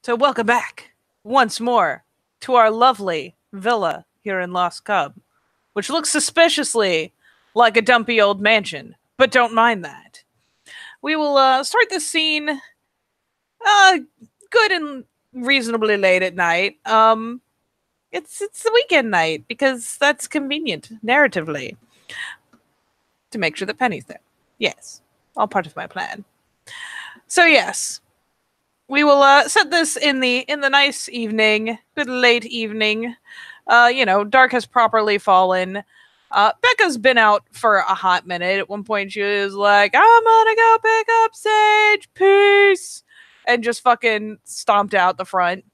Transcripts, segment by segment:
So welcome back once more to our lovely villa here in Lost Cub, which looks suspiciously like a dumpy old mansion, but don't mind that. We will start this scene good and reasonably late at night. It's the weekend night because that's convenient narratively to make sure that Penny's there. Yes, all part of my plan. So yes, we will set this in the nice evening, good late evening. Dark has properly fallen. Becca's been out for a hot minute. At one point, she was like, "I'm gonna go pick up Sage, peace," and just fucking stomped out the front.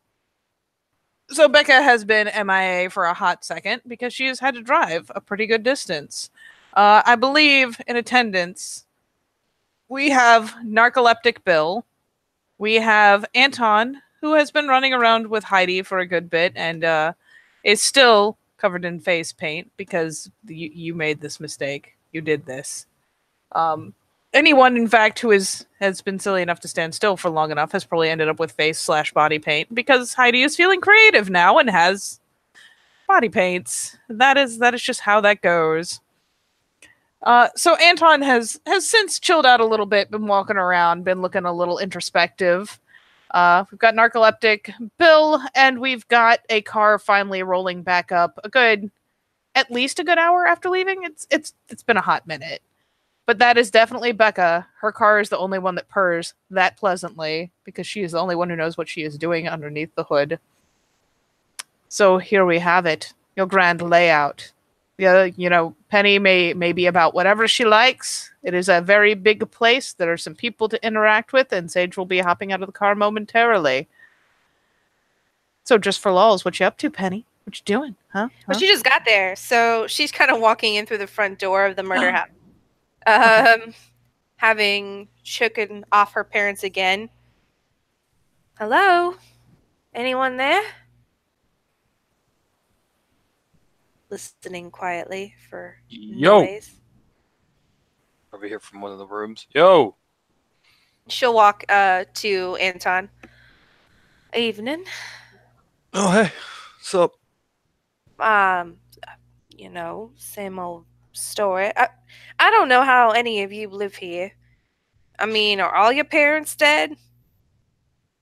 So Becca has been MIA for a hot second because she has had to drive a pretty good distance. I believe in attendance we have narcoleptic Bill. We have Anton, who has been running around with Heidi for a good bit and is still covered in face paint because you made this mistake. You did this. Anyone, in fact, who has been silly enough to stand still for long enough has probably ended up with face/body paint because Heidi is feeling creative now and has body paints. That is just how that goes. So Anton has since chilled out a little bit, been walking around, been looking a little introspective. We've got narcoleptic Bill, and we've got a car finally rolling back up. At least a good hour after leaving. It's been a hot minute, but that is definitely Becca. Her car is the only one that purrs that pleasantly because she is the only one who knows what she is doing underneath the hood. So here we have it, your grand layout. Yeah, Penny may be about whatever she likes. It is a very big place. There are some people to interact with, and Sage will be hopping out of the car momentarily. So just for lulls, what you up to, Penny? What you doing? Huh? Well, she just got there, so she's kind of walking in through the front door of the murder house. Having shooken off her parents again. Hello? Anyone there? Listening quietly for noise. Over here from one of the rooms. Yo! She'll walk to Anton. Evening. Oh, hey. What's up? Same old story. I don't know how any of you live here. I mean, are all your parents dead?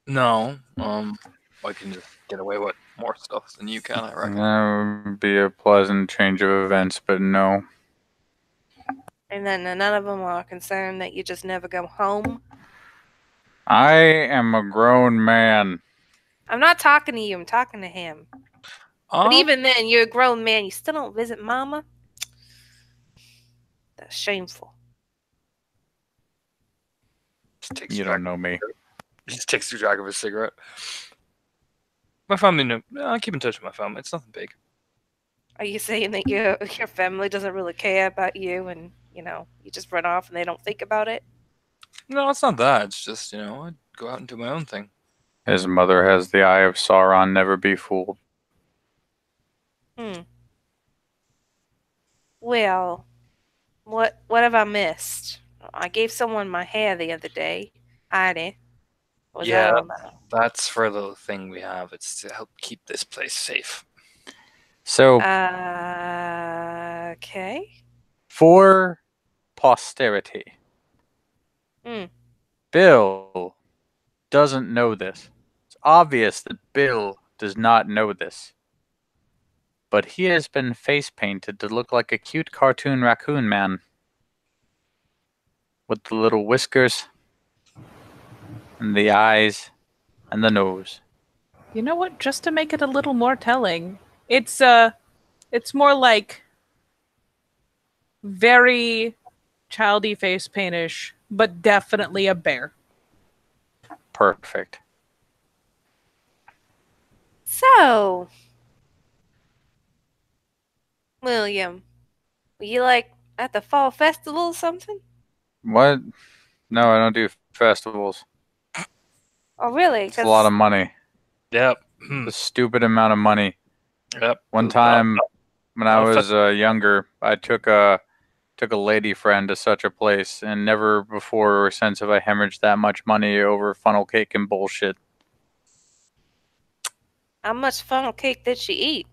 No. I can just get away with more stuff than you can, I reckon. That would be a pleasant change of events, but no. And then none of them are concerned that you just never go home? I am a grown man. I'm not talking to you, I'm talking to him. But even then, you're a grown man, you still don't visit Mama? That's shameful. You don't know me. He just takes a drag of his cigarette. My family, I keep in touch with my family. It's nothing big. Are you saying that your family doesn't really care about you and, you just run off and they don't think about it? No, it's not that. It's just, I go out and do my own thing. His mother has the eye of Sauron, never be fooled. Well, what have I missed? I gave someone my hair the other day. Heidi. Yeah, that's for the thing we have. It's to help keep this place safe. So, okay. For posterity, Bill doesn't know this. It's obvious that Bill does not know this. But he has been face painted to look like a cute cartoon raccoon man. With the little whiskers, and the eyes, and the nose. You know what? Just to make it a little more telling, it's more like very childy face paintish, but definitely a bear. Perfect. So, William, were you at the fall festival or something? What? No, I don't do festivals. Oh, really? It's a lot of money. Yep. A stupid amount of money. Yep. One time, when I was younger, I took a lady friend to such a place, and never before or since have I hemorrhaged that much money over funnel cake and bullshit. How much funnel cake did she eat?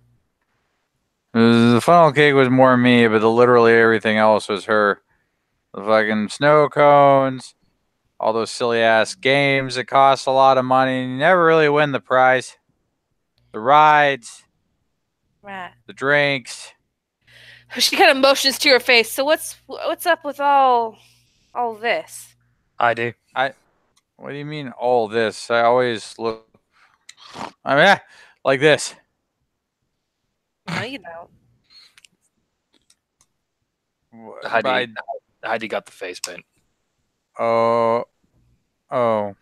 The funnel cake was more me, but literally everything else was her. The fucking snow cones, all those silly ass games that cost a lot of money and you never really win the prize. The rides, Right. the drinks. She kind of motions to her face. So what's up with all this? I do. What do you mean all this? I always look. I mean, like this. No, you don't. Heidi got the face paint. Oh. Okay.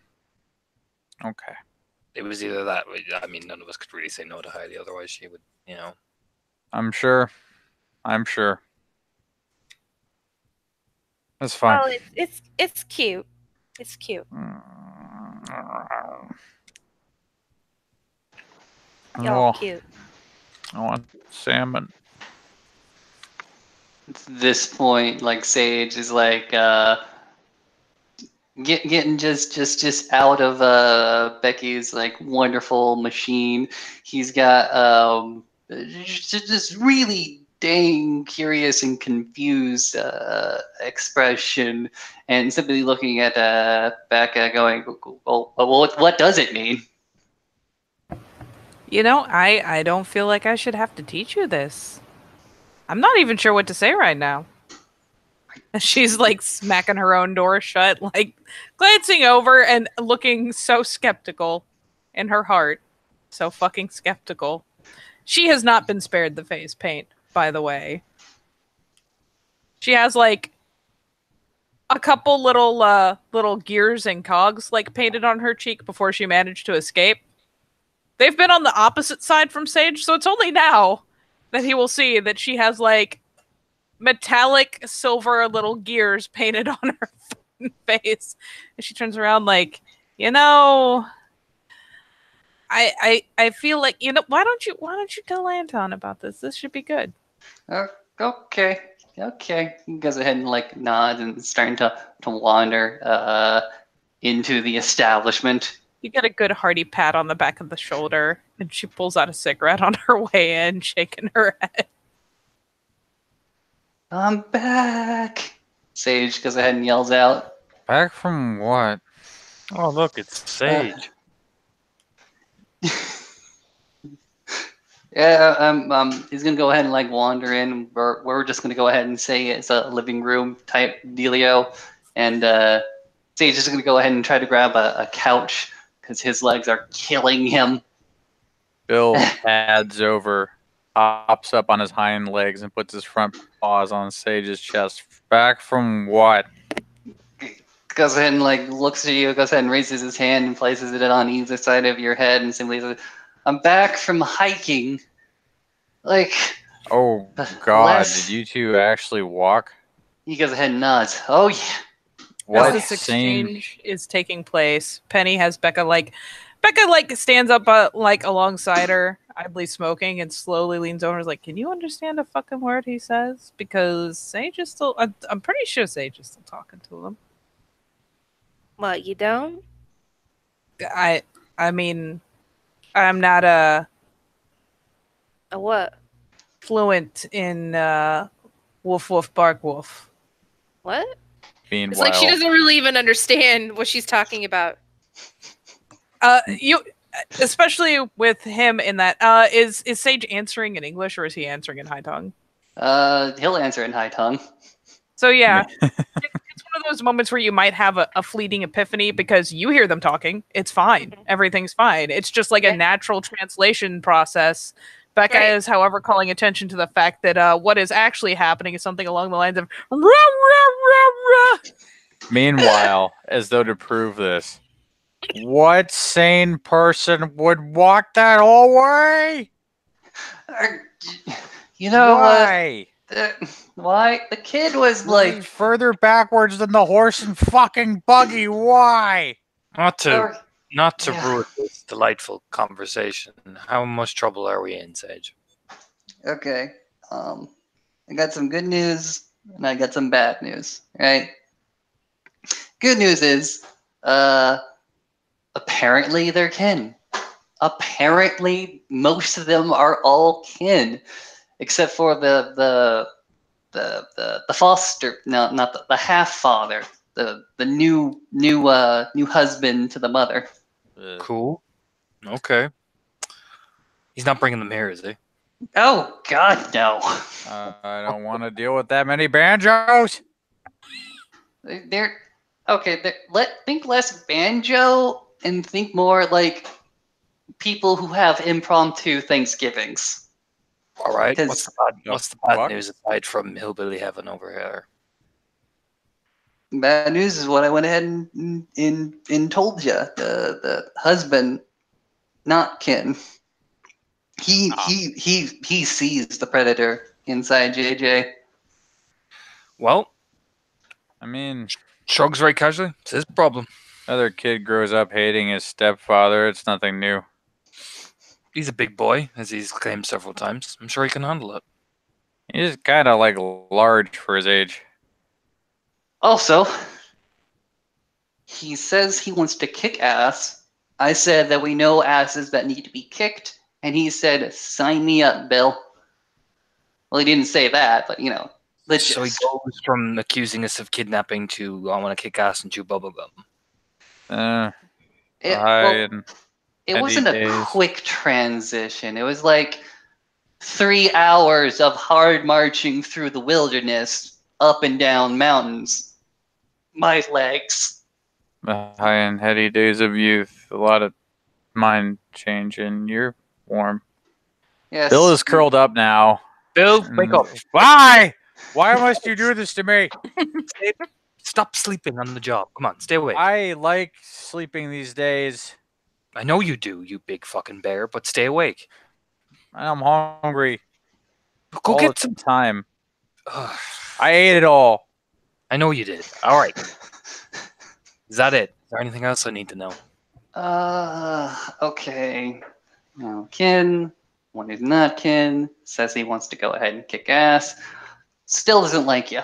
It was either that. I mean, none of us could really say no to Heidi. Otherwise, she would, I'm sure. That's fine. Well, it's cute. It's cute. Y'all cute. I want salmon. At this point, like Sage is like getting just out of Becky's like wonderful machine. He's got just really dang curious and confused expression, and simply looking at Becca, going, "Well, what does it mean?" You know, I don't feel like I should have to teach you this. I'm not even sure what to say right now. She's like smacking her own door shut, like glancing over and looking so skeptical in her heart. So fucking skeptical. She has not been spared the face paint, by the way. She has like a couple little gears and cogs like painted on her cheek before she managed to escape. They've been on the opposite side from Sage, so it's only now that he will see that she has like metallic silver little gears painted on her face. And she turns around like, you know, I feel like, you know, why don't you tell Anton about this? This should be good. Okay. He goes ahead and like nods and is starting to wander into the establishment. You get a good hearty pat on the back of the shoulder, and she pulls out a cigarette on her way in, shaking her head. I'm back. Sage goes ahead and yells out. Back from what? Oh, look, it's Sage. Yeah, he's gonna go ahead and like wander in. We're just gonna go ahead and say it's a living room type dealio, and Sage is gonna go ahead and try to grab a couch because his legs are killing him. Bill pads over, hops up on his hind legs, and puts his front paws on Sage's chest. Back from what? Goes ahead and like looks at you, goes ahead and raises his hand and places it on either side of your head and simply says, "I'm back from hiking." Like, oh God, did you two actually walk? He goes ahead and nods. Oh yeah. What As this exchange is taking place, Penny has Becca stands up like alongside her, idly smoking, and slowly leans over and is like, "Can you understand a fucking word he says?" Because Sage is still, I'm pretty sure Sage is still talking to him. What, you don't? I mean, I'm not A what? fluent in woof woof bark wolf. What? Meanwhile, It's like she doesn't really even understand what she's talking about. You, especially with him in that, is Sage answering in English or is he answering in High Tongue? He'll answer in High Tongue. So yeah, it's one of those moments where you might have a fleeting epiphany because you hear them talking. It's fine. Everything's fine. It's just like a natural translation process. Becca is, however, calling attention to the fact that what is actually happening is something along the lines of rah, rah, rah, rah. Meanwhile, as though to prove this, what sane person would walk that whole way? You know Why? what? Why? The kid was like further backwards than the horse and fucking buggy. Why? Not to Yeah. ruin this delightful conversation. How much trouble are we in, Sage? Okay. I got some good news and I got some bad news, right? Good news is, apparently they're kin. apparently most of them are all kin, except for the foster, no, not the half father, the new husband to the mother. Cool. Okay. He's not bringing them here, is he? Oh God, no. I don't want to deal with that many banjos. They're okay. Think less banjo and think more like people who have impromptu Thanksgivings. All right. 'Cause- What's the bad Fuck. news aside from hillbilly heaven over here? Bad news is what I went ahead and told you. The husband, not kin. He sees the predator inside JJ. Well, I mean, shrugs very casually. It's his problem. another kid grows up hating his stepfather. It's nothing new. He's a big boy, as he's claimed several times. I'm sure he can handle it. He's kind of like large for his age. Also, he says he wants to kick ass. I said that we know asses that need to be kicked, and he said, "Sign me up, Bill." Well, he didn't say that, but you know, legit. So he goes from accusing us of kidnapping to I want to kick ass and chew bubblegum. It, Hi, well, and it Eddie wasn't a days. quick transition. It was like 3 hours of hard marching through the wilderness, up and down mountains. My legs. the high and heady days of youth. A lot of mind change, and you're warm. Yes. Bill is curled up now. Bill, wake up. Why? Why must you do this to me? Stop sleeping on the job. Come on, stay awake. I like sleeping these days. I know you do, you big fucking bear, but stay awake. I'm hungry. Go all get the some. time. Ugh, I ate it all. I know you did. All right. Is that it? Is there anything else I need to know? Okay. Now, kin, one who's not kin, says he wants to go ahead and kick ass. Still doesn't like you.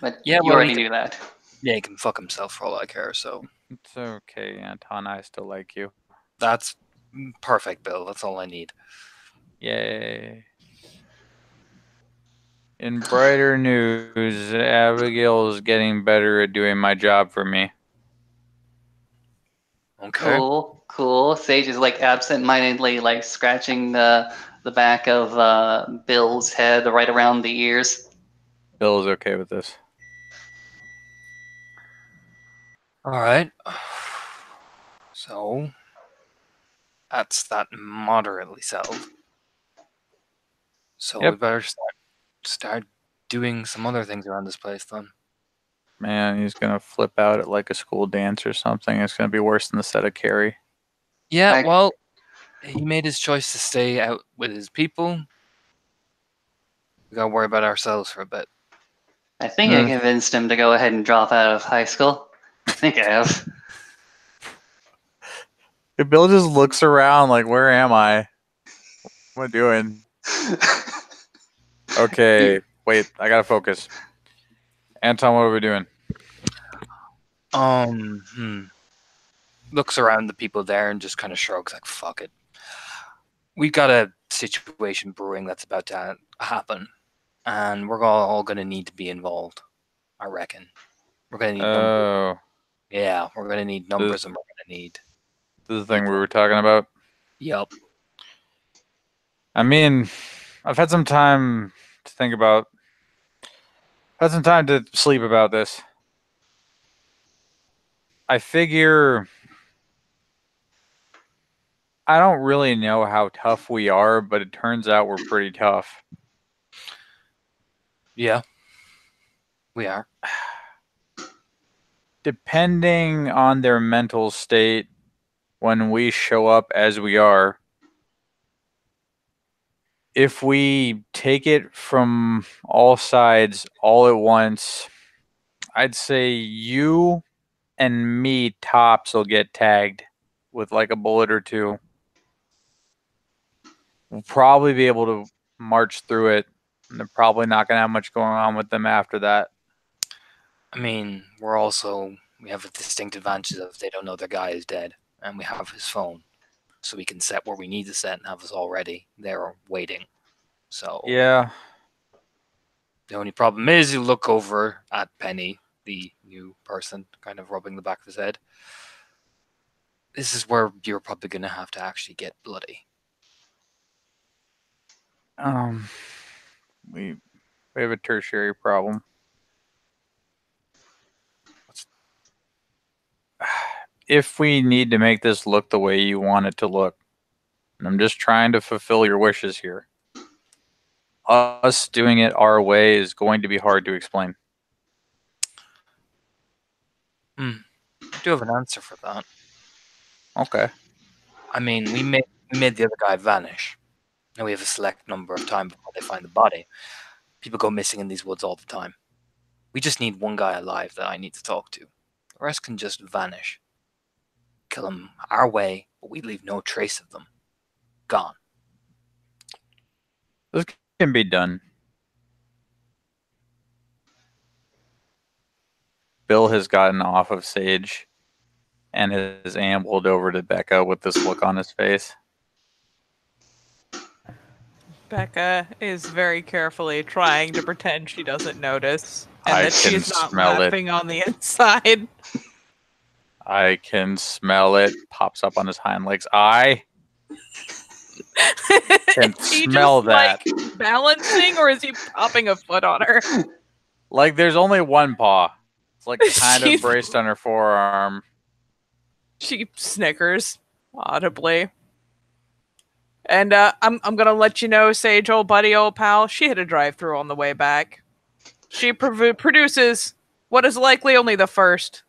But Yeah, you well, already he knew that. Yeah, he can fuck himself for all I care. So It's okay, Anton. I still like you. that's perfect, Bill. That's all I need. Yay. In brighter news, Abigail is getting better at doing my job for me. Okay. Cool. Sage is like absent-mindedly like scratching the back of Bill's head right around the ears. Bill is okay with this. All right. So that's that moderately settled. So Yep. we better start doing some other things around this place then. Man, he's gonna flip out at like a school dance or something. It's gonna be worse than the set of Carrie. Yeah, I- well, he made his choice to stay out with his people. We gotta worry about ourselves for a bit. I think I convinced him to go ahead and drop out of high school. I think I have. Bill just looks around like, where am I? What am I doing? Okay, wait, I gotta focus. Anton, what are we doing? Looks around the people there and just kind of shrugs like, fuck it. We've got a situation brewing that's about to happen, and we're all going to need to be involved, I reckon. We're going to need numbers. Oh, Yeah, we're going to need numbers, and we're going to need... this is the thing we were talking about. Yup. I mean, I've had some time to think about. Had some time to sleep about this. I figure I don't really know how tough we are, but it turns out we're pretty tough. Yeah. We are. Depending on their mental state when we show up as we are, if we take it from all sides all at once, I'd say you and me tops will get tagged with like a bullet or two. We'll probably be able to march through it, and they're probably not going to have much going on with them after that. I mean, we have a distinct advantage of they don't know their guy is dead, and we have his phone. so we can set where we need to set and have us all ready. They're waiting. So Yeah. the only problem is you look over at Penny, the new person, kind of rubbing the back of his head. This is where you're probably going to have to actually get bloody. We have a tertiary problem. If we need to make this look the way you want it to look, and I'm just trying to fulfill your wishes here, us doing it our way is going to be hard to explain. I do have an answer for that. Okay. I mean, we made the other guy vanish. Now we have a select number of time before they find the body. People go missing in these woods all the time. We just need one guy alive that I need to talk to. The rest can just vanish. Kill them our way, but we leave no trace of them. Gone. This can be done. Bill has gotten off of Sage and has ambled over to Becca with this look on his face. Becca is very carefully trying to pretend she doesn't notice, and I that can she's not smell it. laughing on the inside. I can smell it. Pops up on his hind legs. I can Is he smell just, that. like, balancing, or is he popping a foot on her? Like there's only one paw. It's like kind of She's- braced on her forearm. She snickers audibly. And I'm gonna let you know, Sage, old buddy, old pal, she hit a drive-through on the way back. She produces what is likely only the first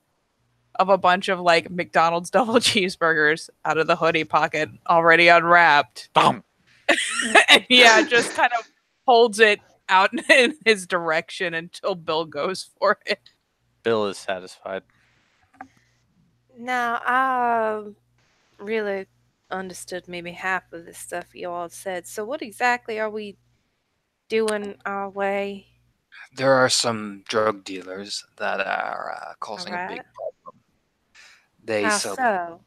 of a bunch of like McDonald's double cheeseburgers out of the hoodie pocket, already unwrapped. Boom. And yeah, just kind of holds it out in his direction until Bill goes for it. Bill is satisfied. Now, I really understood maybe half of the stuff you all said. So, what exactly are we doing our way? There are some drug dealers that are causing a big Alright. problem. They How sell so?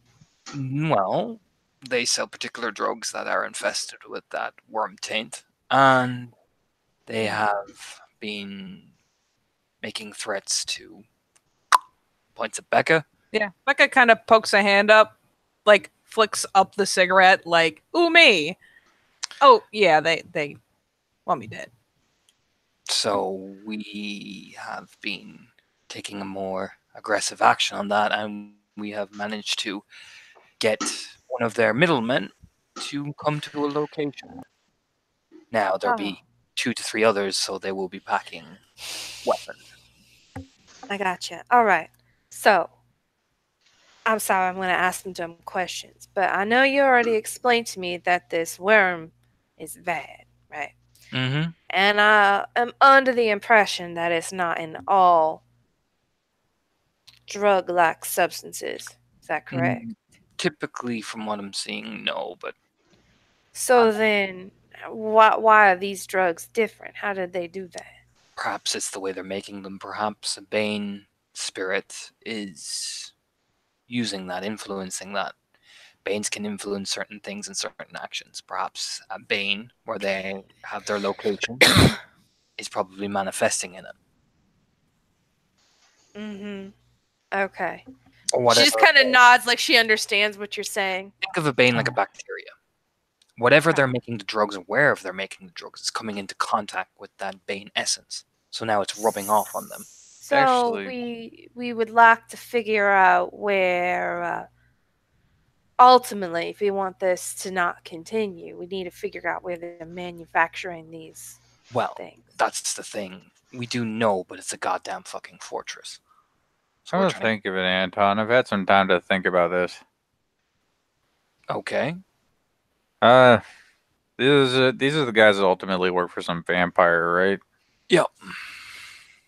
well, they sell particular drugs that are infested with that worm taint, and they have been making threats to points at Becca. Yeah, Becca kind of pokes a hand up, like flicks up the cigarette, like, "Ooh me." Oh yeah, they want me dead. So we have been taking a more aggressive action on that, and we have managed to get one of their middlemen to come to a location. Now there'll be 2 to 3 others, so they will be packing weapons. I gotcha. All right. So, I'm sorry, I'm going to ask some dumb questions, but I know you already explained to me that this worm is bad, right? Mm-hmm. And I am under the impression that it's not in all drug-like substances. Is that correct? Typically, from what I'm seeing, no, but So then, why are these drugs different? How did they do that? perhaps it's the way they're making them. Perhaps a Bane spirit is using that, influencing that. Banes can influence certain things and certain actions. Perhaps a Bane, where they have their location, is probably manifesting in it. Mm-hmm. Okay. Or She whatever. just kind of nods like she understands what you're saying. Think of a Bane like a bacteria. Whatever they're making the drugs, aware of they're making the drugs, it's coming into contact with that Bane essence. So now it's rubbing off on them. So Actually- we would like to figure out where ultimately, if we want this to not continue, we need to figure out where they're manufacturing these Well, things. that's the thing. We do know, but it's a goddamn fucking fortress. So Come we're to trying think of it, Anton, I've had some time to think about this. Okay. These are the guys that ultimately work for some vampire, right? Yep.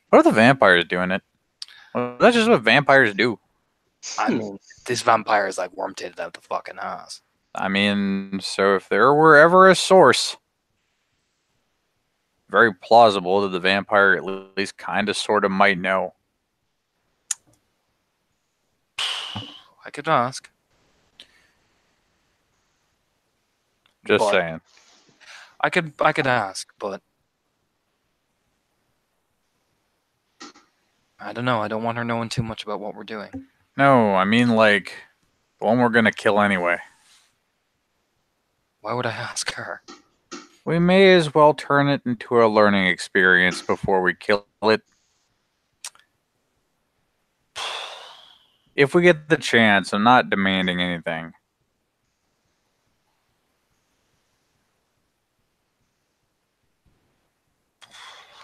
What are the vampires doing it? Well, that's just what vampires do. I mean, this vampire is like worm tainted out the fucking ass. I mean, so if there were ever a source, very plausible that the vampire at least kind of sort of might know. I could ask. Just But- saying. I could ask, but I don't know. I don't want her knowing too much about what we're doing. No, I mean like the one we're gonna kill anyway. Why would I ask her? We may as well turn it into a learning experience before we kill it. If we get the chance, I'm not demanding anything.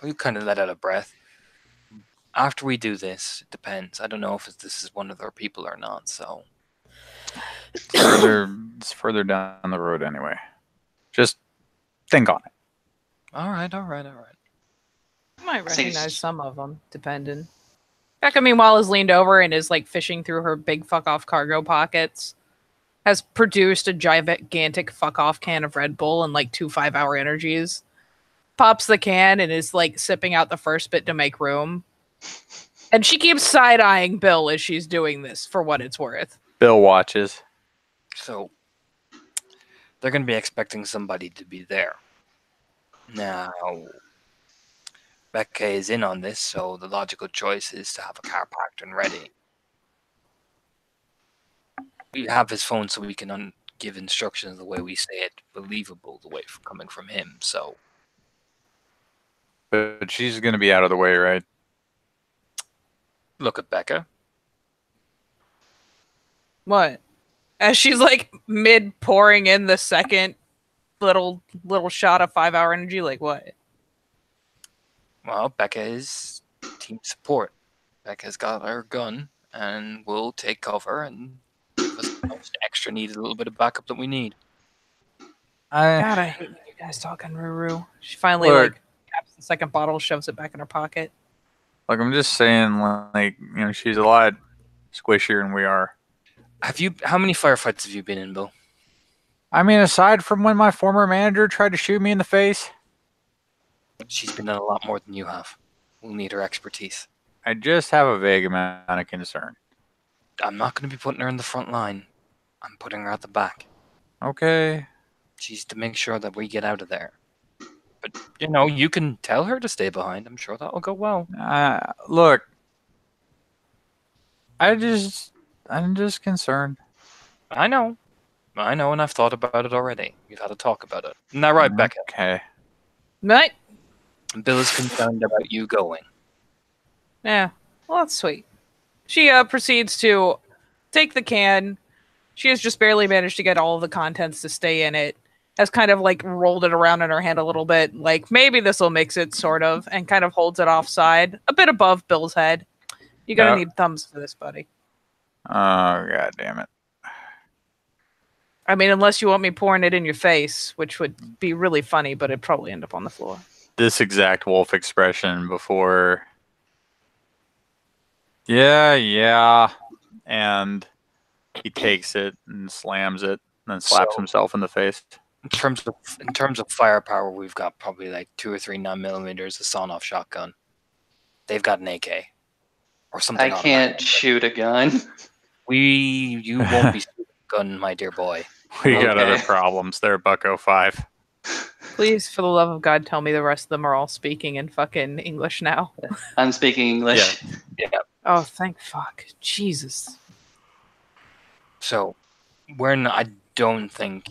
We kind of let out a breath. After we do this, it depends. I don't know if this is one of their people or not. So It's further down the road anyway. Just think on it. all right. I might Seems- recognize some of them, depending. Becca, meanwhile, is leaned over and is like fishing through her big fuck off cargo pockets. Has produced a gigantic fuck off can of Red Bull and like 2 5-hour energies. Pops the can and is like sipping out the first bit to make room. And she keeps side eyeing Bill as she's doing this for what it's worth. Bill watches. So they're going to be expecting somebody to be there. Now, Becca is in on this, so the logical choice is to have a car parked and ready. We have his phone so we can give instructions the way we say it, believable the way coming from him. So But she's gonna be out of the way, right? look at Becca. What? As she's like mid pouring in the second little shot of 5-hour energy, like what? Well, Becca is team support. Becca's got her gun and will take cover and give us the extra needed a little bit of backup that we need. God, I hate you guys talking Ruru. She finally Look. like taps the second bottle, shoves it back in her pocket. Like I'm just saying, like she's a lot squishier than we are. How many firefights have you been in, Bill? I mean, aside from when my former manager tried to shoot me in the face, She's been in a lot more than you have. We'll need her expertise. I just have a vague amount of concern. I'm not going to be putting her in the front line. I'm putting her at the back. Okay. She's to make sure that we get out of there. But, you can tell her to stay behind. I'm sure that will go well. Look, I'm just concerned. I know, and I've thought about it already. We've had a talk about it. Isn't that right, Becca? Okay. Right? Bill is concerned about you going. Yeah. Well, that's sweet. She proceeds to take the can. She has just barely managed to get all of the contents to stay in it. Has kind of like rolled it around in her hand a little bit, like maybe this will mix it, sort of, and kind of holds it offside, a bit above Bill's head. You're gonna Yeah. need thumbs for this, buddy. Oh, god damn it. I mean, unless you want me pouring it in your face, which would be really funny, but it'd probably end up on the floor. This exact wolf expression before. Yeah. And he takes it and slams it and then slaps So- himself in the face. In terms of firepower, we've got probably like 2 or 3 9mm, a sawn-off shotgun. They've got an AK or something. I automatic. can't shoot a gun. You won't be shooting a gun, my dear boy. We got other Okay. problems. They're Bucko 5. Please, for the love of God, tell me the rest of them are all speaking in fucking English now. I'm speaking English. Oh, thank fuck. Jesus. So, I don't think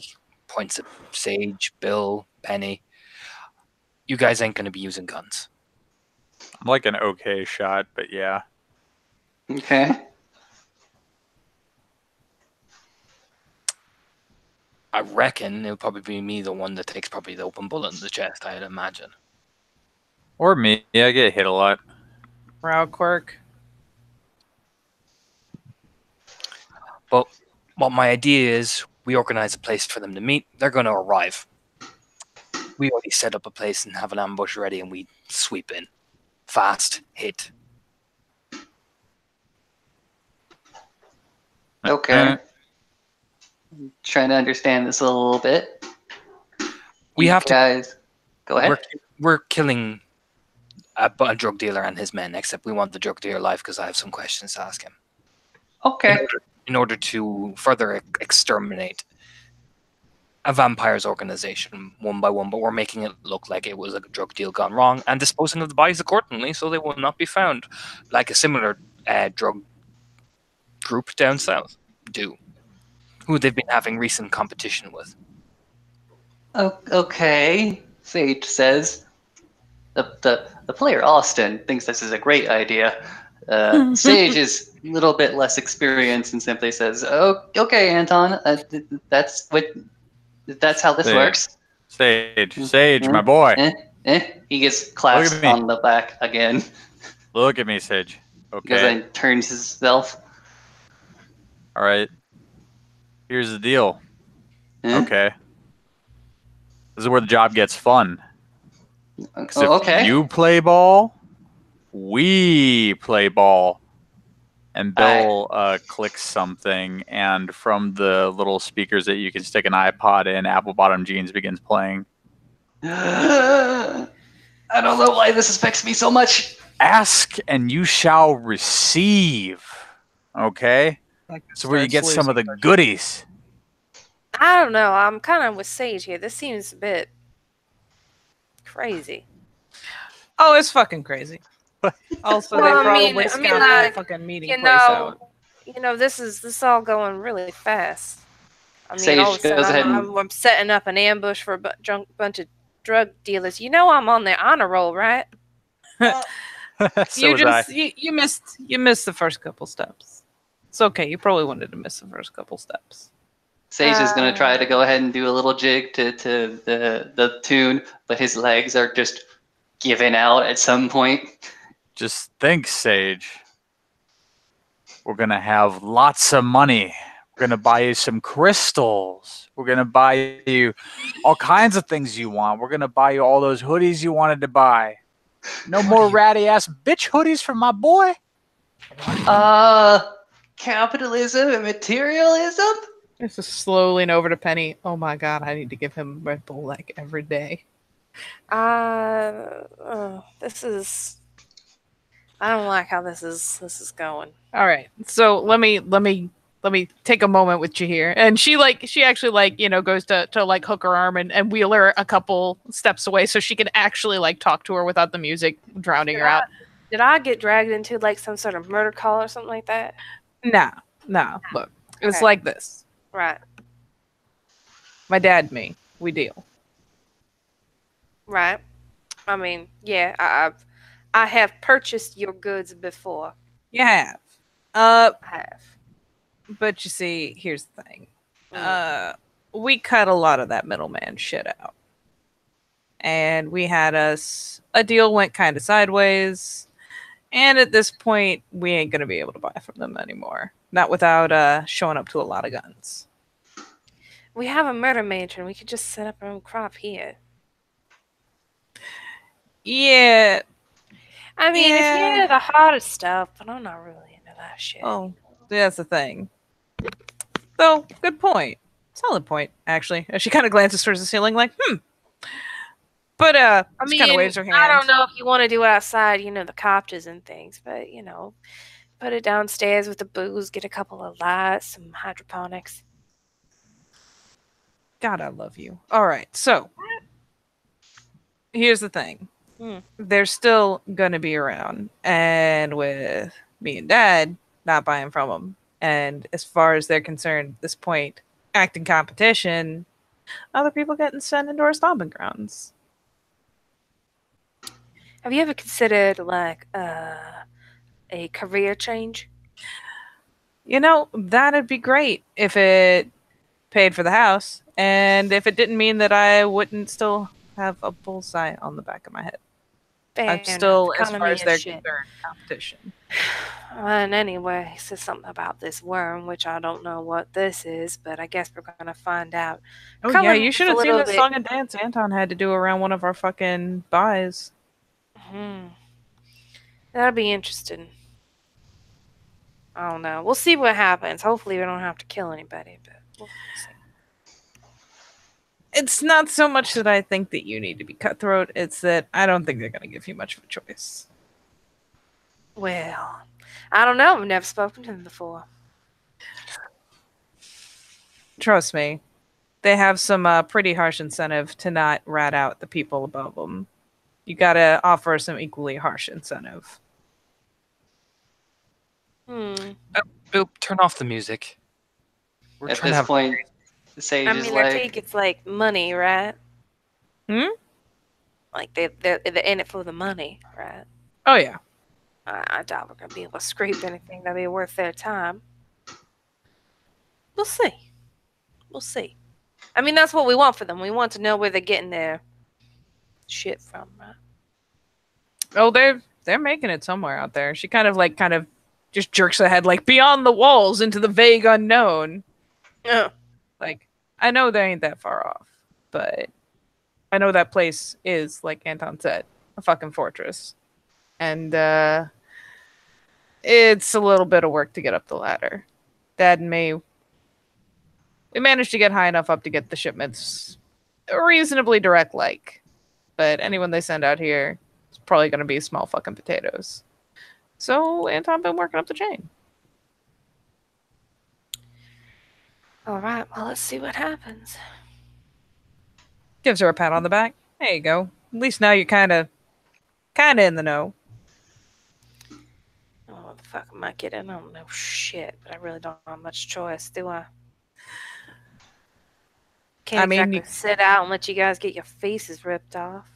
points at Sage, Bill, Penny. You guys ain't going to be using guns. I'm like an okay shot, but yeah. Okay. I reckon it'll probably be me, the one that takes probably the open bullet in the chest, I'd imagine. Or me. I get hit a lot. Brow quirk. But what my idea is, we organize a place for them to meet. They're going to arrive. We already set up a place and have an ambush ready, and we sweep in. Fast, hit. Okay. Trying to understand this a little bit. We You have to. guys. Go ahead. We're killing a drug dealer and his men, except we want the drug dealer alive because I have some questions to ask him. Okay. In order to further exterminate a vampires organization one by one, but we're making it look like it was a drug deal gone wrong and disposing of the bodies accordingly so they will not be found, like a similar drug group down south do, who they've been having recent competition with. Okay, Sage says. The player Austin thinks this is a great idea. Sage is a little bit less experienced and simply says, "Oh, okay, Anton, that's how this Sage. works." Sage, my boy. He gets clapped me. on the back again. Look at me, Sage. Goes Okay. and turns himself. All right. Here's the deal. Eh? Okay. This is where the job gets fun. 'Cause if Okay. you play ball, we play ball. And Bill clicks something, and from the little speakers that you can stick an iPod in, Apple Bottom Jeans begins playing. I don't know why this affects me so much. Ask and you shall receive. Okay? So where you get some of the goodies. I don't know. I'm kind of with Sage here. This seems a bit crazy. Oh, it's fucking crazy. Also, Well, they I probably mean, scouted like, the fucking meeting You place out. know, this is all going really fast. I mean, Sage all of a goes sudden, ahead and- I'm setting up an ambush for a bunch of drug dealers. You know, I'm on the honor roll, right? So was I. You missed the first couple steps. It's okay. You probably wanted to miss the first couple steps. Sage is going to try to go ahead and do a little jig to the tune, but his legs are just giving out at some point. Just think, Sage. We're going to have lots of money. We're going to buy you some crystals. We're going to buy you all kinds of things you want. We're going to buy you all those hoodies you wanted to buy. No more ratty ass bitch hoodies for my boy. Capitalism and materialism? This is slowly and over to Penny. Oh my god, I need to give him Red Bull like every day. This is. I don't like how this is going. All right, so let me take a moment with you here. And she actually goes to like hook her arm and wheel her a couple steps away so she can actually like talk to her without the music drowning her out. Did I get dragged into like some sort of murder call or something like that? No. Look, it's Okay. like this. Right. My dad and me, we deal. Right. I mean, yeah, I have purchased your goods before. You have. I have. But you see, here's the thing. We cut a lot of that middleman shit out. And we had a deal went kind of sideways. And at this point, we ain't going to be able to buy from them anymore. Not without showing up to a lot of guns. We have a murder mansion. We could just set up our own crop here. Yeah. I mean, if Yeah. you're into the hotter stuff, but I'm not really into that shit. Oh, that's the thing. So, good point. Solid point, actually. As she kind of glances towards the ceiling, like, But I just mean, kind of waves her hand. I don't know if you want to do outside, the copters and things, but put it downstairs with the booze, get a couple of lights, some hydroponics. God, I love you. All right, so here's the thing. They're still gonna be around, and with me and Dad not buying from them, and as far as they're concerned, at this point, acting competition, other people getting sent into our stomping grounds. Have you ever considered like a career change? That'd be great if it paid for the house, and if it didn't mean that I wouldn't still have a bullseye on the back of my head. I'm still, as far as they're concerned, competition. And anyway, he says something about this worm, which I don't know what this is, but I guess we're gonna find out. Oh Coming yeah, you should have a seen little the bit- song and dance Anton had to do around one of our fucking buys. That'll be interesting. I don't know. We'll see what happens. Hopefully, we don't have to kill anybody, but we'll see. It's not so much that I think that you need to be cutthroat, it's that I don't think they're going to give you much of a choice. Well, I don't know. I've never spoken to them before. Trust me, they have some pretty harsh incentive to not rat out the people above them. You gotta offer some equally harsh incentive. Bill, turn off the music. We're At trying to this have. point, Sage I is mean, I like, take it's like money, right? Hmm? Like they're in it for the money, right? Oh yeah. I doubt we're gonna be able to scrape anything that'd be worth their time. We'll see. We'll see. I mean, that's what we want for them. We want to know where they're getting their shit from, right? Oh, they're making it somewhere out there. She kind of just jerks ahead like beyond the walls into the vague unknown. Oh. Like, I know they ain't that far off, but I know that place is, like Anton said, a fucking fortress. And it's a little bit of work to get up the ladder. Dad and me, we managed to get high enough up to get the shipments reasonably direct like. But anyone they send out here is probably gonna be small fucking potatoes. So Anton been working up the chain. All right. Well, let's see what happens. Gives her a pat on the back. There you go. At least now you're kinda in the know. Oh, what the fuck am I getting? I don't know shit, but I really don't have much choice, do I? Can't I mean, exactly sit out and let you guys get your faces ripped off.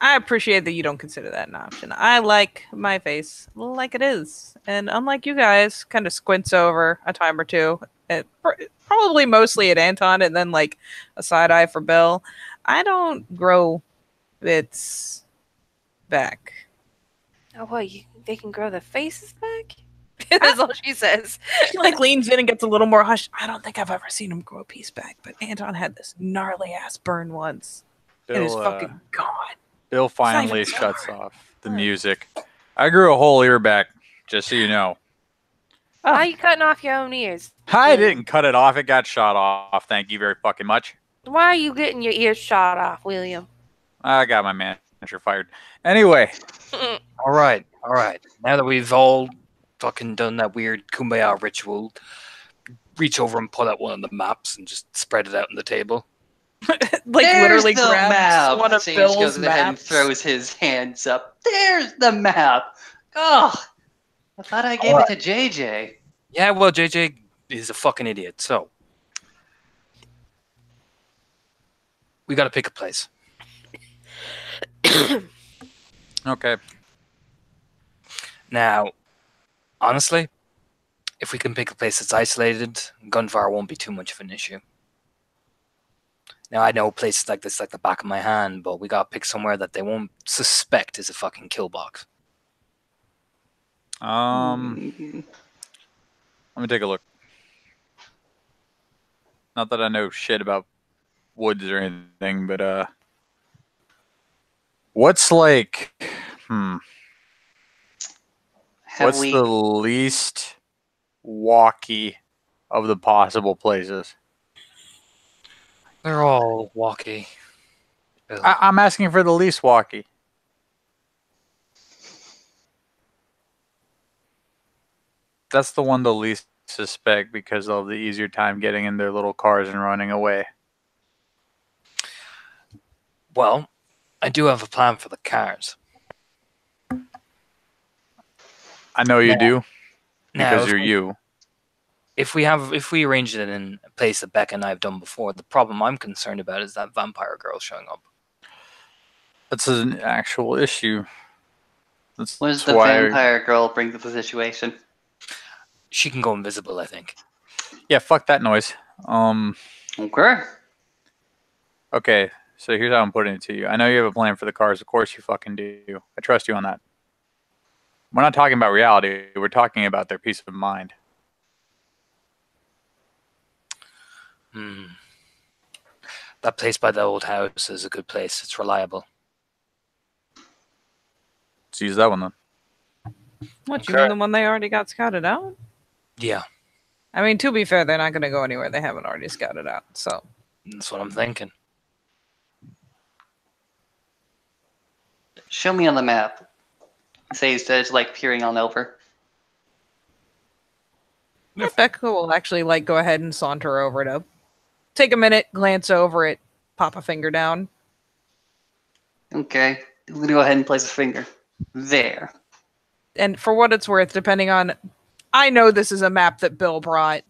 I appreciate that you don't consider that an option. I like my face like it is. And unlike you guys, kind of squints over a time or two. Probably mostly at Anton and then like a side eye for Bill. I don't grow bits back. Oh, what? They can grow their faces back? That's all she says. She like leans in and gets a little more hushed. I don't think I've ever seen him grow a piece back, but Anton had this gnarly ass burn once. It is fucking gone. Bill finally even shuts off the music. I grew a whole ear back, just so you know. Why are you cutting off your own ears? I didn't cut it off. It got shot off. Thank you very fucking much. Why are you getting your ears shot off, William? I got my manager fired. Anyway, All right. Now that we've all fucking done that weird kumbaya ritual, reach over and pull out one of the maps and just spread it out on the table. Like there's literally the grabs map. one of Sage Bill's goes ahead and maps. throws his hands up. There's the map. Oh, I thought I gave it to JJ. Yeah, well, JJ is a fucking idiot, so we gotta pick a place. okay. Now, honestly, if we can pick a place that's isolated, gunfire won't be too much of an issue. Now, I know places like this like the back of my hand, but we gotta pick somewhere that they won't suspect is a fucking kill box. Let me take a look. Not that I know shit about woods or anything, but what's like what's the least walky of the possible places? They're all walkie. Bill. I'm asking for the least walky. That's the one the least suspect because they'll have the easier time getting in their little cars and running away. Well, I do have a plan for the cars. I know you do Now, because you're you. If we arrange it in a place that Becca and I have done before, the problem I'm concerned about is that vampire girl showing up. That's an actual issue. What does the vampire girl bring to the situation? She can go invisible, I think. Yeah, fuck that noise. Okay. Okay, so here's how I'm putting it to you. I know you have a plan for the cars. Of course you fucking do. I trust you on that. We're not talking about reality. We're talking about their peace of mind. That place by the old house is a good place. It's reliable. Let's use that one then. What, you mean the one they already got scouted out? Yeah, I mean, to be fair, they're not going to go anywhere they haven't already scouted out. So that's what I'm thinking. Show me on the map. Says like peering on over. Becca will actually go ahead and saunter over to take a minute, glance over it, pop a finger down. Okay, I'm gonna go ahead and place a finger there. And for what it's worth, depending on, I know this is a map that Bill brought.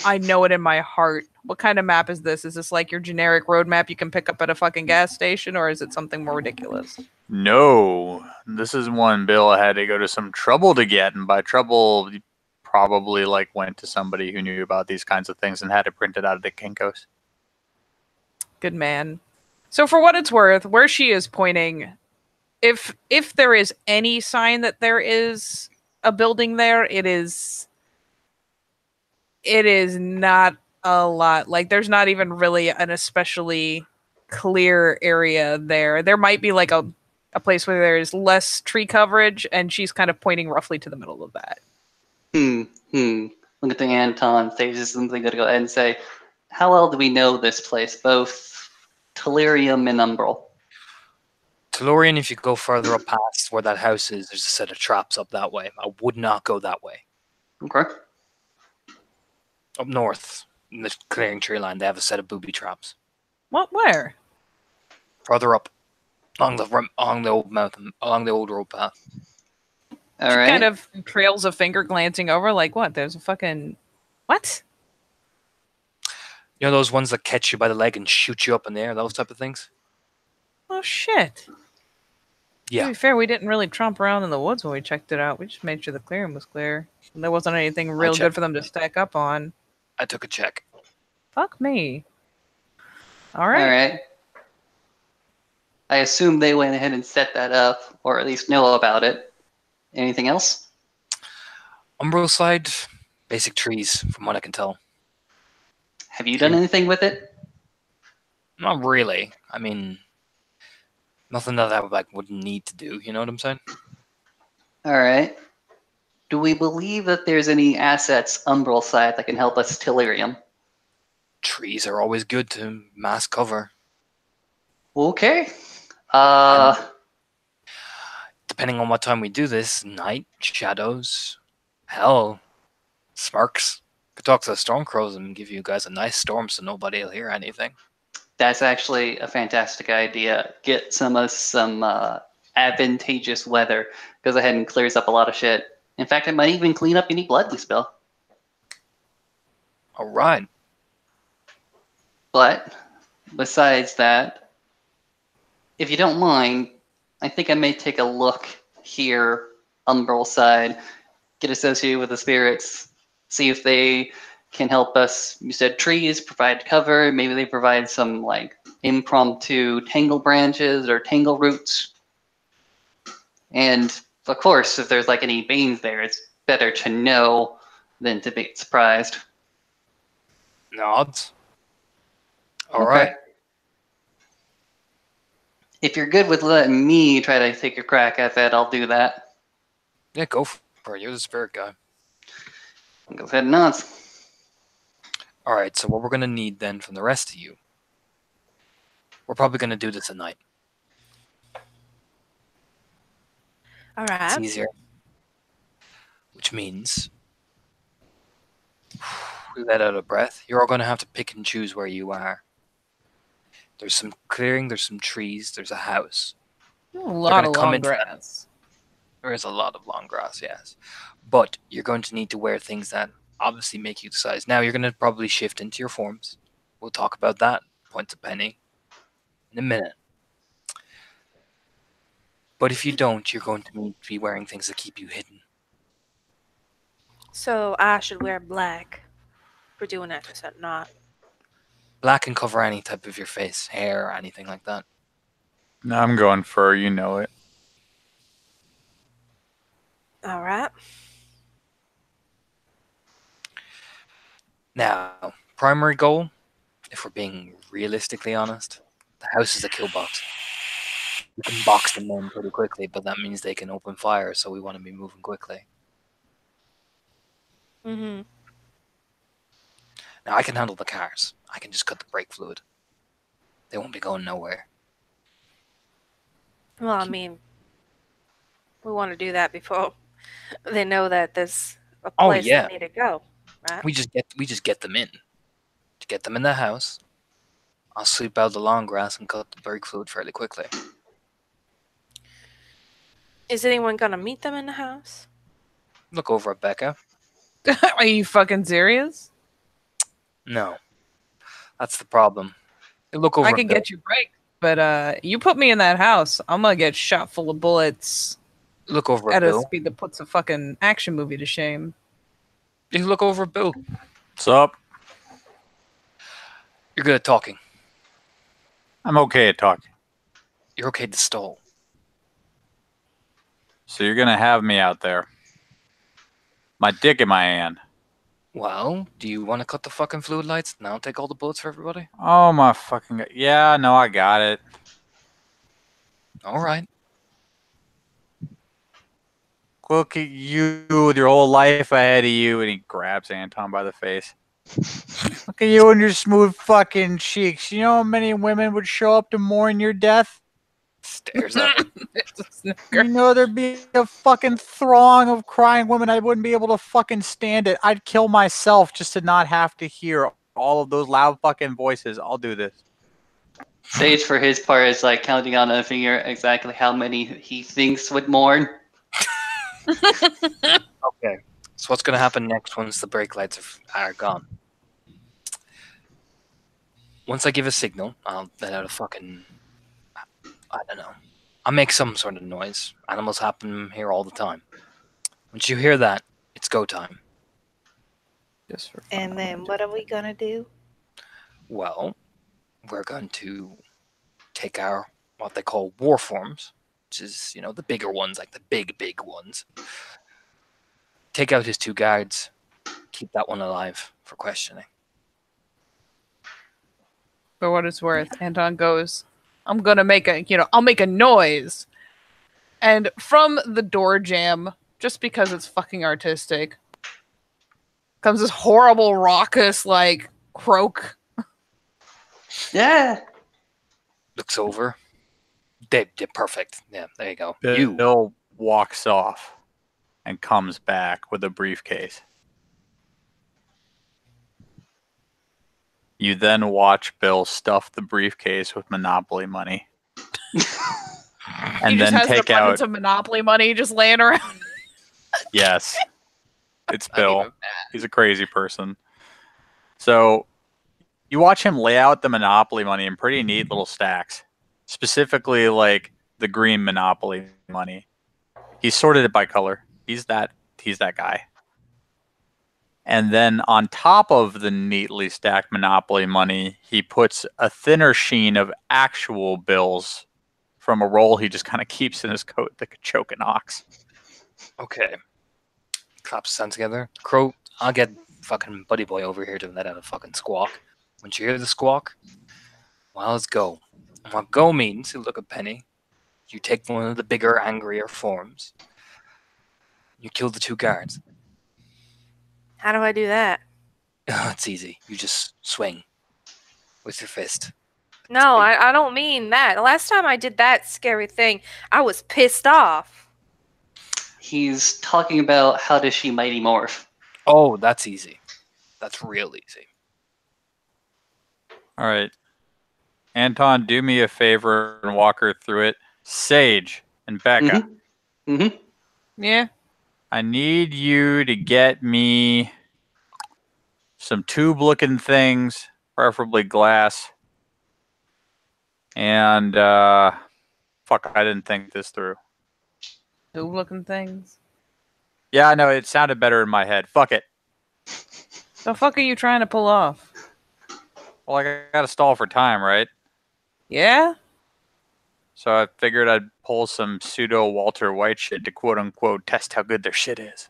I know it in my heart. What kind of map is this? Is this like your generic road map you can pick up at a fucking gas station, or is it something more ridiculous? No, this is one Bill had to go to some trouble to get, and by trouble, he probably went to somebody who knew about these kinds of things and had it printed out at the Kinko's. Good man. So for what it's worth, where she is pointing, if there is any sign that there is a building there, it is not a lot. There's not even really an especially clear area there. There might be a place where there's less tree coverage, and she's kind of pointing roughly to the middle of that. Look at the Anton stages something. Gonna go ahead and say, how well do we know this place, both Telerium and Umbral? Tellurian, if you go further up past where that house is, there's a set of traps up that way. I would not go that way. Okay. Up north, in the clearing tree line, they have a set of booby traps. What? Where? Further up, along the old mountain, along the old road path. All She right. kind of trails a finger glancing over, what? There's a fucking... What? You know those ones that catch you by the leg and shoot you up in the air, those type of things? Oh, shit. Yeah. To be fair, we didn't really tromp around in the woods when we checked it out. We just made sure the clearing was clear. And there wasn't anything real good checked. for them to stack up on. I took a check. Fuck me. All All right. right. I assume they went ahead and set that up, or at least know about it. Anything else? Umbral side, basic trees, from what I can tell. Have you done anything with it? Not really. I mean, nothing that I would need to do. You know what I'm saying? All right. Do we believe that there's any assets Umbral side that can help us Tellurium? Trees are always good to mass cover. Okay. Depending on what time we do this, night, shadows, hell, smirks. Could talk to the storm crows and give you guys a nice storm so nobody will hear anything. That's actually a fantastic idea. Get some advantageous weather. Goes ahead and clears up a lot of shit. In fact, it might even clean up any blood we spill. All right. But besides that, if you don't mind, I think I may take a look here, Umbral side, get associated with the spirits, see if they can help us. You said trees provide cover. Maybe they provide some impromptu tangle branches or tangle roots. And of course, if there's any banes there, it's better to know than to be surprised. Nods. All Okay. right. If you're good with letting me try to take a crack at that, I'll do that. Yeah, go for it. You're the spirit guy. Go ahead and nods. All right, so what we're going to need then from the rest of you, we're probably going to do this at night. All It's right. easier. Which means, we let out a breath. You're all going to have to pick and choose where you are. There's some clearing, there's some trees, there's a house. A lot gonna of come long into that. grass. There is a lot of long grass, yes. But you're going to need to wear things that obviously make you the size. Now, you're going to probably shift into your forms. We'll talk about that, points a penny, in a minute. But if you don't, you're going to need to be wearing things that keep you hidden. So I should wear black for doing that, is that not? Black can cover any type of your face, hair, or anything like that. No, I'm going fur, you know it. All right. Now, primary goal, if we're being realistically honest, the house is a kill box. You can box them in pretty quickly, but that means they can open fire, so we want to be moving quickly. Mm-hmm. Now, I can handle the cars. I can just cut the brake fluid. They won't be going nowhere. Well, I mean, we want to do that before they know that there's a Oh, place yeah. they need to go. right? We just get them in. To get them in the house, I'll sweep out the long grass and cut the brake fluid fairly quickly. Is anyone gonna meet them in the house? Look over at Becca. Are you fucking serious? No. That's the problem. You look over I at can Bill. get you break, but you put me in that house, I'm gonna get shot full of bullets Look over at at a Bill. speed that puts a fucking action movie to shame. You look over at Bill. What's up? You're good at talking. I'm okay at talking. You're okay to stall. So you're gonna have me out there. My dick in my hand. Well, do you want to cut the fucking fluid lights and I'll take all the bullets for everybody? Oh my fucking god. Yeah, no, I got it. All right. Look at you with your whole life ahead of you. And he grabs Anton by the face. Look at you and your smooth fucking cheeks. You know how many women would show up to mourn your death? Stares at her. It's a snicker. You know there'd be a fucking throng of crying women. I wouldn't be able to fucking stand it. I'd kill myself just to not have to hear all of those loud fucking voices. I'll do this. Sage, for his part, is like counting on a finger exactly how many he thinks would mourn. Okay. So what's going to happen next once the brake lights are gone? Once I give a signal, I'll let out a fucking... I don't know. I'll make some sort of noise. Animals happen here all the time. Once you hear that, it's go time. Just for fun. And then what are we gonna do? Well, we're going to take our, what they call war forms, which is, the bigger ones, like the big ones. Take out his 2 guards. Keep that one alive for questioning. For what it's worth, Anton goes, I'm gonna make I'll make a noise. And from the door jamb, just because it's fucking artistic, comes this horrible, raucous, like, croak. Yeah. Looks over. They're perfect. Yeah, there you go. You. Bill walks off and comes back with a briefcase. You then watch Bill stuff the briefcase with Monopoly money. And He just then has an take abundance out... of Monopoly money just laying around. Yes. It's Not even Bill. mad. He's a crazy person. So you watch him lay out the Monopoly money in pretty neat little stacks. Specifically, like the green Monopoly money. He sorted it by color. He's that guy. And then on top of the neatly stacked Monopoly money, he puts a thinner sheen of actual bills from a roll he just kind of keeps in his coat that could choke an ox. Okay. Claps his hands together. Crow, I'll get fucking Buddy Boy over here to let out a fucking squawk. Once you hear the squawk, well, let's go. And what go means, you look at Penny, you take one of the bigger, angrier forms, you kill the 2 guards. How do I do that? It's easy. You just swing with your fist. No, I don't mean that. The last time I did that scary thing, I was pissed off. He's talking about how does she Mighty Morph. Oh, that's easy. That's real easy. All right. Anton, do me a favor and walk her through it. Sage and Becca, Mm-hmm. Yeah. I need you to get me some tube-looking things, preferably glass. And, fuck, I didn't think this through. New looking things. Yeah, I know, it sounded better in my head. Fuck it. The fuck are you trying to pull off? Well, I gotta stall for time, right? Yeah? So I figured I'd pull some pseudo Walter White shit to quote-unquote test how good their shit is.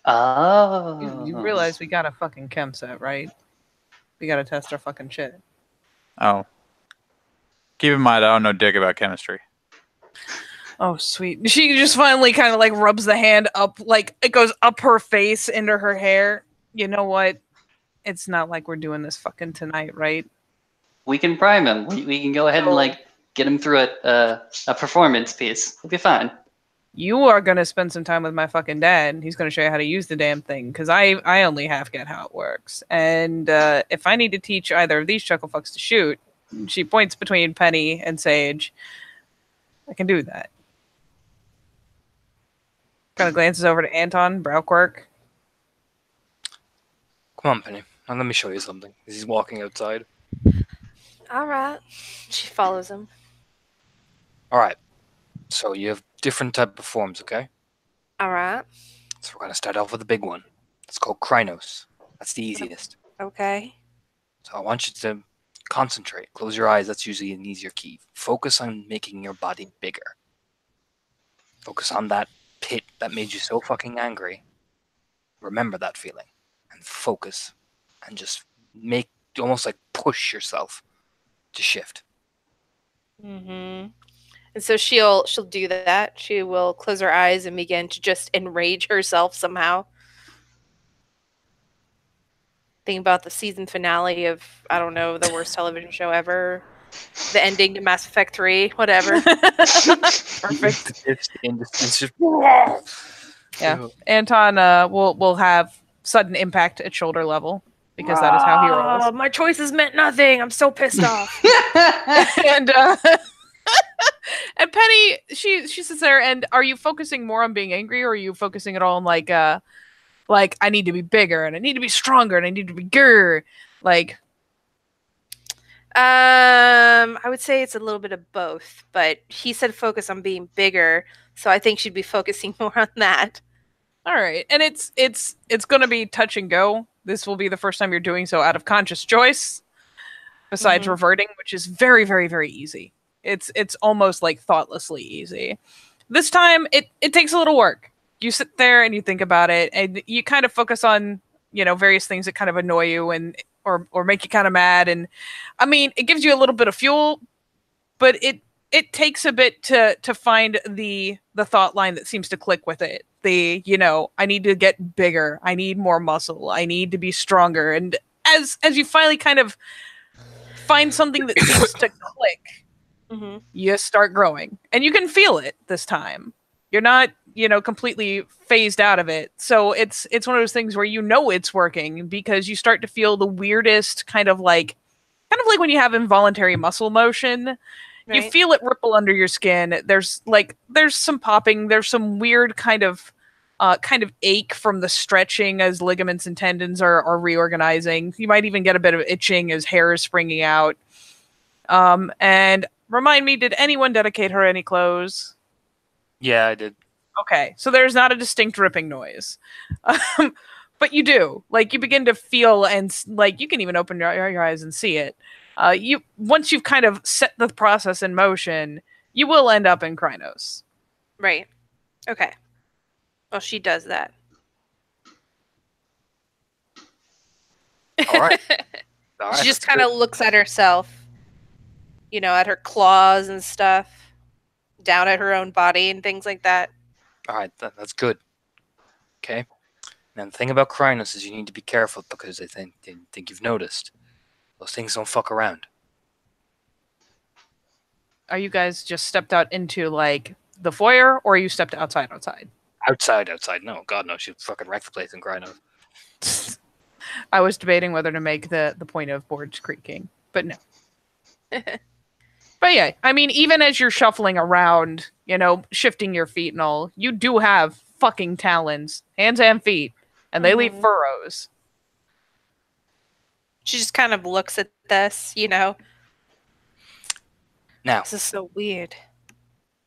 Oh. You realize we got a fucking chem set, right? We gotta test our fucking shit. Oh. Keep in mind, I don't know dick about chemistry. Oh, sweet. She just finally kind of like rubs the hand up, like it goes up her face into her hair. You know what? It's not like we're doing this fucking tonight, right? We can prime him. We can go ahead and like get him through a performance piece. It'll be fine. You are going to spend some time with my fucking dad. He's going to show you how to use the damn thing, because I only half get how it works. And if I need to teach either of these chuckle fucks to shoot, she points between Penny and Sage, I can do that. Kind of glances over to Anton, brow quirk. Come on, Penny. Now let me show you something. He's walking outside. All right. She follows him. All right. So you have different type of forms, okay? All right. So we're gonna start off with the big one. It's called Krynos. That's the easiest. Okay. So I want you to concentrate. Close your eyes. That's usually an easier key. Focus on making your body bigger. Focus on that pit that made you so fucking angry. Remember that feeling. And focus. And just make, almost like push yourself to shift. Mm-hmm. And so she'll do that. She will close her eyes and begin to just enrage herself somehow. Think about the season finale of, I don't know, the worst television show ever. The ending to Mass Effect 3, whatever. Perfect. It's just Yeah. Anton will have sudden impact at shoulder level, because that is how he rolls. My choices meant nothing. I'm so pissed off. And and Penny, she sits there, and are you focusing more on being angry, or are you focusing at all on like I need to be bigger, and I need to be stronger, and I need to be grr? Like, I would say it's a little bit of both, but he said focus on being bigger, so I think she'd be focusing more on that. all right. And it's gonna be touch and go. This will be the first time you're doing so out of conscious choice, besides Mhm. reverting, which is very, very, very easy. It's almost like thoughtlessly easy. This time it takes a little work. You sit there and you think about it, and you kind of focus on, various things that kind of annoy you and or make you kind of mad. And I mean, it gives you a little bit of fuel, but it takes a bit to find the thought line that seems to click with it. I need to get bigger, I need more muscle, I need to be stronger. And as you finally kind of find something that seems to click, Mm-hmm. you start growing, and you can feel it this time. You're not, completely phased out of it. So it's one of those things where it's working, because you start to feel the weirdest kind of like when you have involuntary muscle motion. You Right. feel it ripple under your skin. There's some popping. There's some weird kind of ache from the stretching as ligaments and tendons are reorganizing. You might even get a bit of itching as hair is springing out. And remind me, did anyone dedicate her any clothes? yeah, I did. Okay, so there's not a distinct ripping noise. But you do. Like, you begin to feel, and like you can even open your eyes and see it. Once you've kind of set the process in motion, you will end up in Krynos. Right. Okay. Well, she does that. All right. All right, She just that's kind good. of looks at herself, at her claws and stuff, down at her own body and things like that. All right, that's good. Okay. Now the thing about Krynos is you need to be careful, because they think you've noticed. Those things don't fuck around. Are you guys just stepped out into like the foyer, or you stepped outside? Outside. No, God no, she fucking wrecked the place in Krynos. I was debating whether to make the point of boards creaking, but no. But yeah, I mean, even as you're shuffling around, shifting your feet and all, you do have fucking talons, hands and feet, and they leave Mhm. furrows. She just kind of looks at this, Now, This is so weird.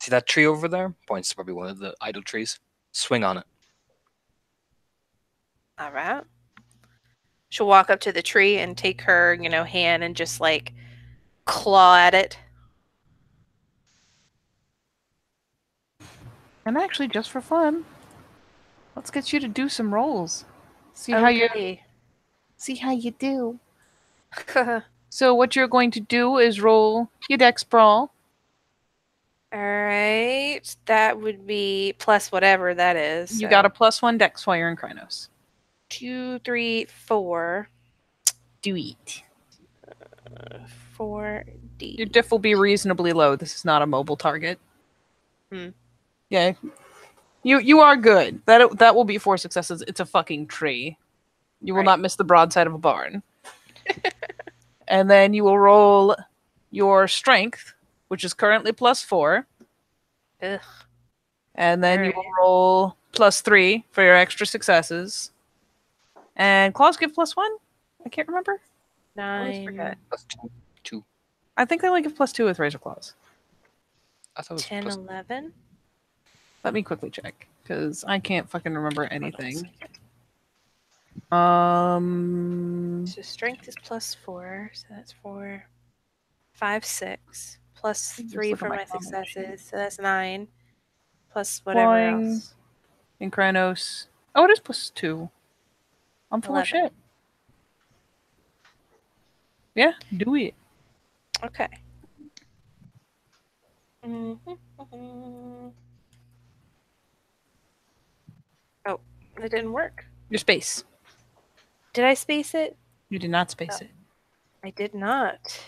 see that tree over there? Points to probably one of the idle trees. Swing on it. All right. She'll walk up to the tree and take her, hand and just like claw at it. And actually, just for fun, let's get you to do some rolls. See how you do. So what you're going to do is roll your dex brawl. All right. That would be plus whatever that is. You so got a +1 dex while you're in Krynos. 2, 3, 4. Do it. 4D. Your diff will be reasonably low. This is not a mobile target. Hmm. Yeah. You are good. That will be 4 successes. It's a fucking tree. You will Right. not miss the broadside of a barn. And then you will roll your strength, which is currently +4, Ugh. and then you Alright. will roll +3 for your extra successes. And claws give +1. I can't remember. I always 9, forget. Plus two. I think they only give +2 with razor claws. I thought it was 10, plus 11. Let me quickly check because I can't fucking remember Hold on a anything. second. So strength is +4, so that's 4, 5, 6, plus Just 3 look at for my my comment successes, so that's 9, plus whatever Flying. else. in Krynos. Oh, it is +2. I'm full of 11. shit. Yeah, do it. Okay. Oh, it didn't work. Your space. Did I space it? You did not space Oh. it. I did not.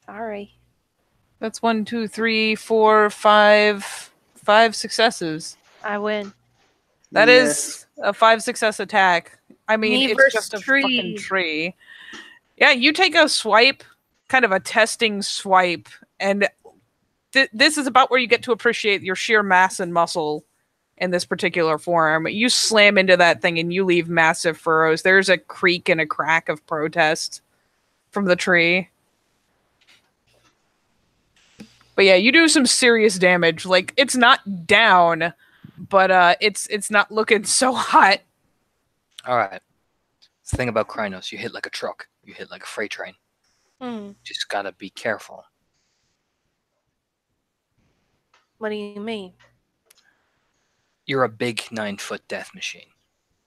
Sorry. That's 1, 2, 3, 4, 5. 5 successes. I win. That is a 5 success attack. I mean, Me it's versus just a tree. fucking tree. Yeah, you take a swipe, kind of a testing swipe, and this is about where you get to appreciate your sheer mass and muscle in this particular form. You slam into that thing and you leave massive furrows. There's a creak and a crack of protest from the tree. But yeah, you do some serious damage. Like, it's not down, but it's not looking so hot. All right. The thing about Krynos, you hit like a truck. You hit like a freight train. Just gotta be careful. What do you mean? You're a big 9-foot death machine.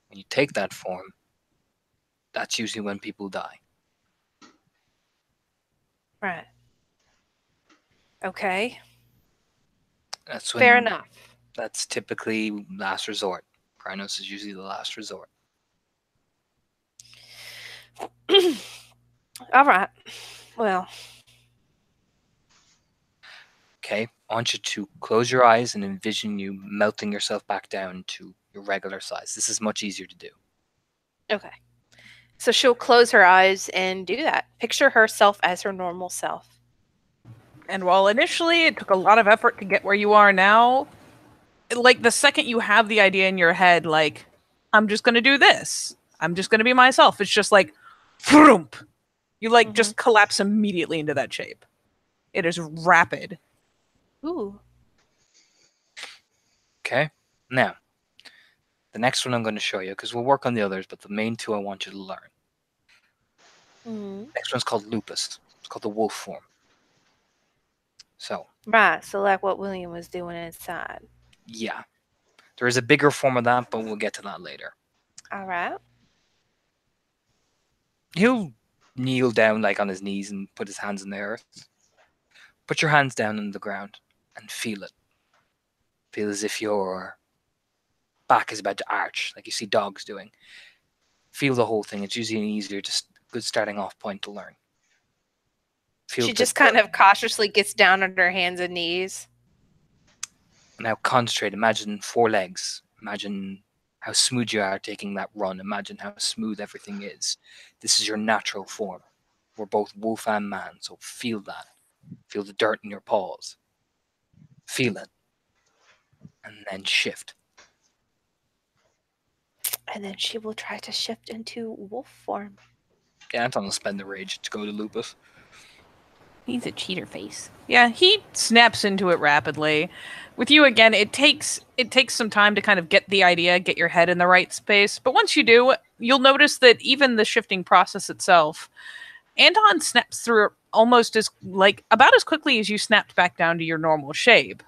When you take that form, that's usually when people die. Right. Okay. That's when Fair enough. That's typically last resort. Krynos is usually the last resort. All right. Well, Okay? I want you to close your eyes and envision you melting yourself back down to your regular size. This is much easier to do. okay. So she'll close her eyes and do that. Picture herself as her normal self. And while initially it took a lot of effort to get where you are now, like the second you have the idea in your head, like, I'm just going to do this. I'm just going to be myself. It's just like, vroomp. You like just collapse immediately into that shape. It is rapid. Ooh. Okay? Now, the next one I'm going to show you, because we'll work on the others, but the main two I want you to learn. Next one's called lupus. It's called the wolf form. So, Right. So like what William was doing inside. yeah. There is a bigger form of that, but we'll get to that later. All right. He'll kneel down like on his knees and put his hands in the earth. Put your hands down on the ground and feel it. Feel as if your back is about to arch, like you see dogs doing. Feel the whole thing. It's usually an easier, just good starting off point to learn. Feel She the just kind of cautiously gets down on her hands and knees. Now concentrate. Imagine 4 legs. Imagine how smooth you are taking that run. Imagine how smooth everything is. This is your natural form. We're both wolf and man, so feel that. Feel the dirt in your paws. Feel it. And then shift. And then she will try to shift into wolf form. Yeah, Anton will spend the rage to go to lupus. He's a cheater face. Yeah, he snaps into it rapidly. With you again, it takes some time to kind of get the idea, get your head in the right space. But once you do, you'll notice that even the shifting process itself, Anton snaps through it almost about as quickly as you snapped back down to your normal shape.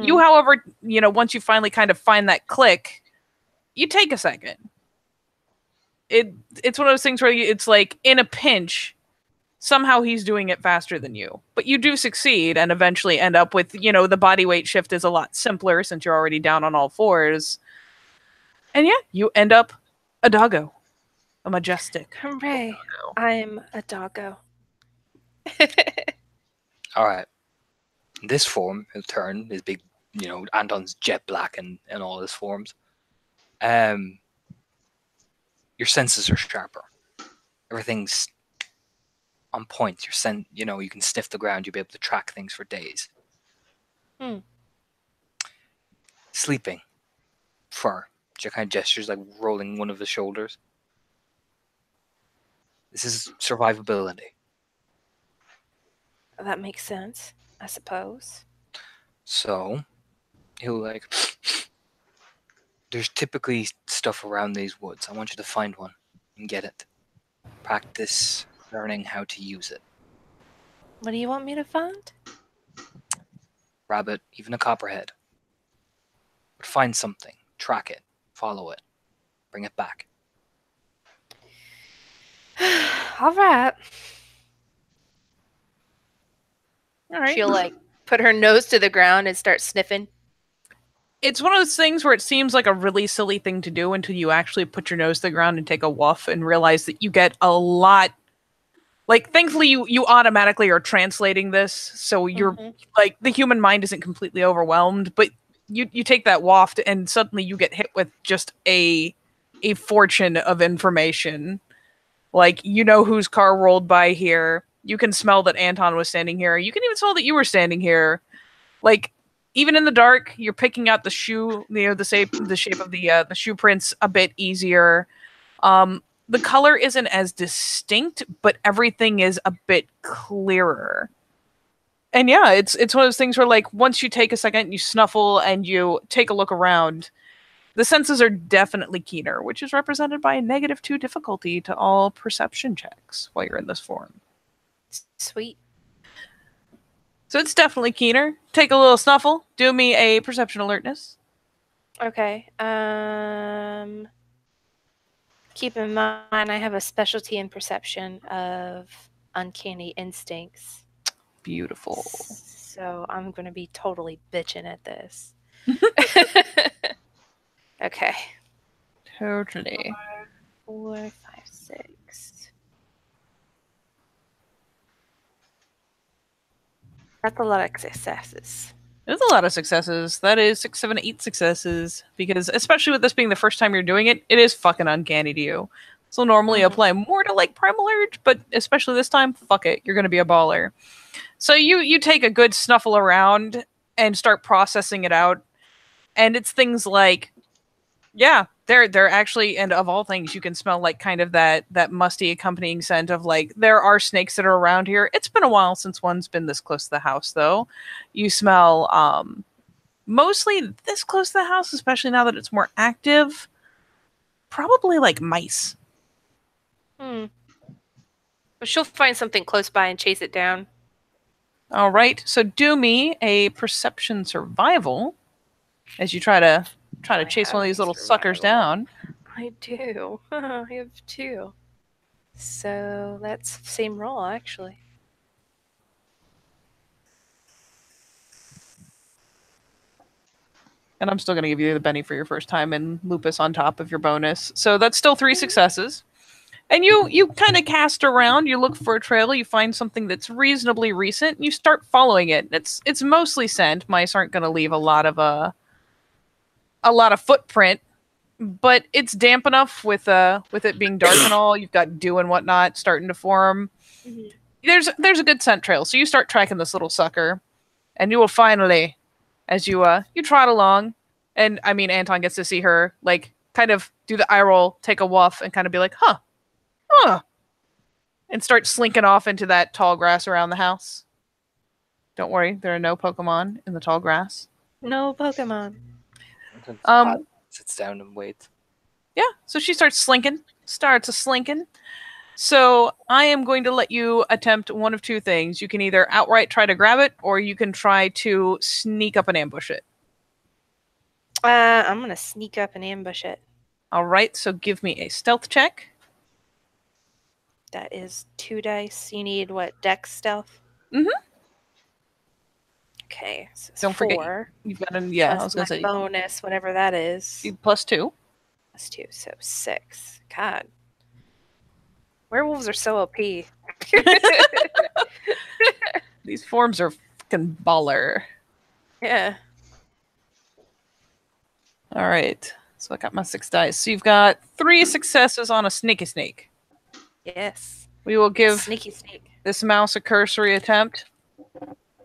You, however, once you finally kind of find that click, you take a second. It's one of those things where it's like in a pinch, somehow he's doing it faster than you. But you do succeed and eventually end up with, the body weight shift is a lot simpler since you're already down on all fours. And yeah, you end up a doggo. A majestic. Hooray. doggo. I'm a doggo. All right. This form, he'll turn his big Anton's jet black in all his forms. Your senses are sharper. Everything's on point. You can sniff the ground. You'll be able to track things for days. Sleeping. Fur. Your kind of gestures like rolling one of his shoulders. This is survivability. That makes sense, I suppose. So, he'll like... There's typically stuff around these woods. I want you to find one and get it. Practice learning how to use it. What do you want me to find? Rabbit, even a copperhead. But find something. Track it. Follow it. Bring it back. All right. All right. She'll like put her nose to the ground and start sniffing. It's one of those things where it seems like a really silly thing to do until you actually put your nose to the ground and take a whiff and realize that you get a lot. Like, thankfully, you automatically are translating this, so you're like the human mind isn't completely overwhelmed. But you take that waft and suddenly you get hit with just a fortune of information. Like, you know whose car rolled by here. You can smell that Anton was standing here. You can even smell that you were standing here. Like, even in the dark, you're picking out the shoe, the shape of the shoe prints a bit easier. The color isn't as distinct, but everything is a bit clearer. And yeah, it's one of those things where, like, once you take a second, you snuffle and you take a look around, the senses are definitely keener, which is represented by a -2 difficulty to all perception checks while you're in this form. Sweet. So it's definitely keener. Take a little snuffle. Do me a perception alertness. Okay. Keep in mind, I have a specialty in perception of uncanny instincts. Beautiful. So I'm going to be totally bitching at this. Okay. Totally. 4, 5, 6. That's a lot of successes. There's a lot of successes. That is 6, 7, 8 successes. Because especially with this being the first time you're doing it, it is fucking uncanny to you. So normally apply more to like Primal Urge, but especially this time, fuck it. You're gonna be a baller. So you take a good snuffle around and start processing it out. And it's things like, yeah, they're actually, and of all things, you can smell like kind of that musty accompanying scent of like, there are snakes that are around here. It's been a while since one's been this close to the house, though. You smell mostly this close to the house, especially now that it's more active. Probably like mice. But she'll find something close by and chase it down. All right, so do me a perception survival as you try to chase one of these little suckers down. I do. I have 2. So that's same roll, actually. And I'm still going to give you the Benny for your first time and Lupus on top of your bonus. So that's still 3 successes. And you kind of cast around, you look for a trail, you find something that's reasonably recent, and you start following it. It's mostly scent. Mice aren't going to leave a lot of footprint, but it's damp enough with it being dark and all. You've got dew and whatnot starting to form. There's a good scent trail, so you start tracking this little sucker, and you will finally, as you trot along, and I mean Anton gets to see her like kind of do the eye roll, take a whiff, and kind of be like, huh, and start slinking off into that tall grass around the house. Don't worry, there are no Pokemon in the tall grass. No Pokemon. Sits down and waits. Yeah, so she starts slinking. So I am going to let you attempt one of 2 things. You can either outright try to grab it, or you can try to sneak up and ambush it. I'm going to sneak up and ambush it. All right, so give me a stealth check. That is 2 dice. You need what? Dex stealth? Okay, so it's Don't 4. forget, you've got I was going to say bonus, whatever that is. +2. +2, so 6. God. Werewolves are so OP. These forms are fucking baller. Yeah. All right. So I got my 6 dice. So you've got 3 successes on a sneaky snake. Yes. We will give Sneaky snake. this mouse a cursory attempt.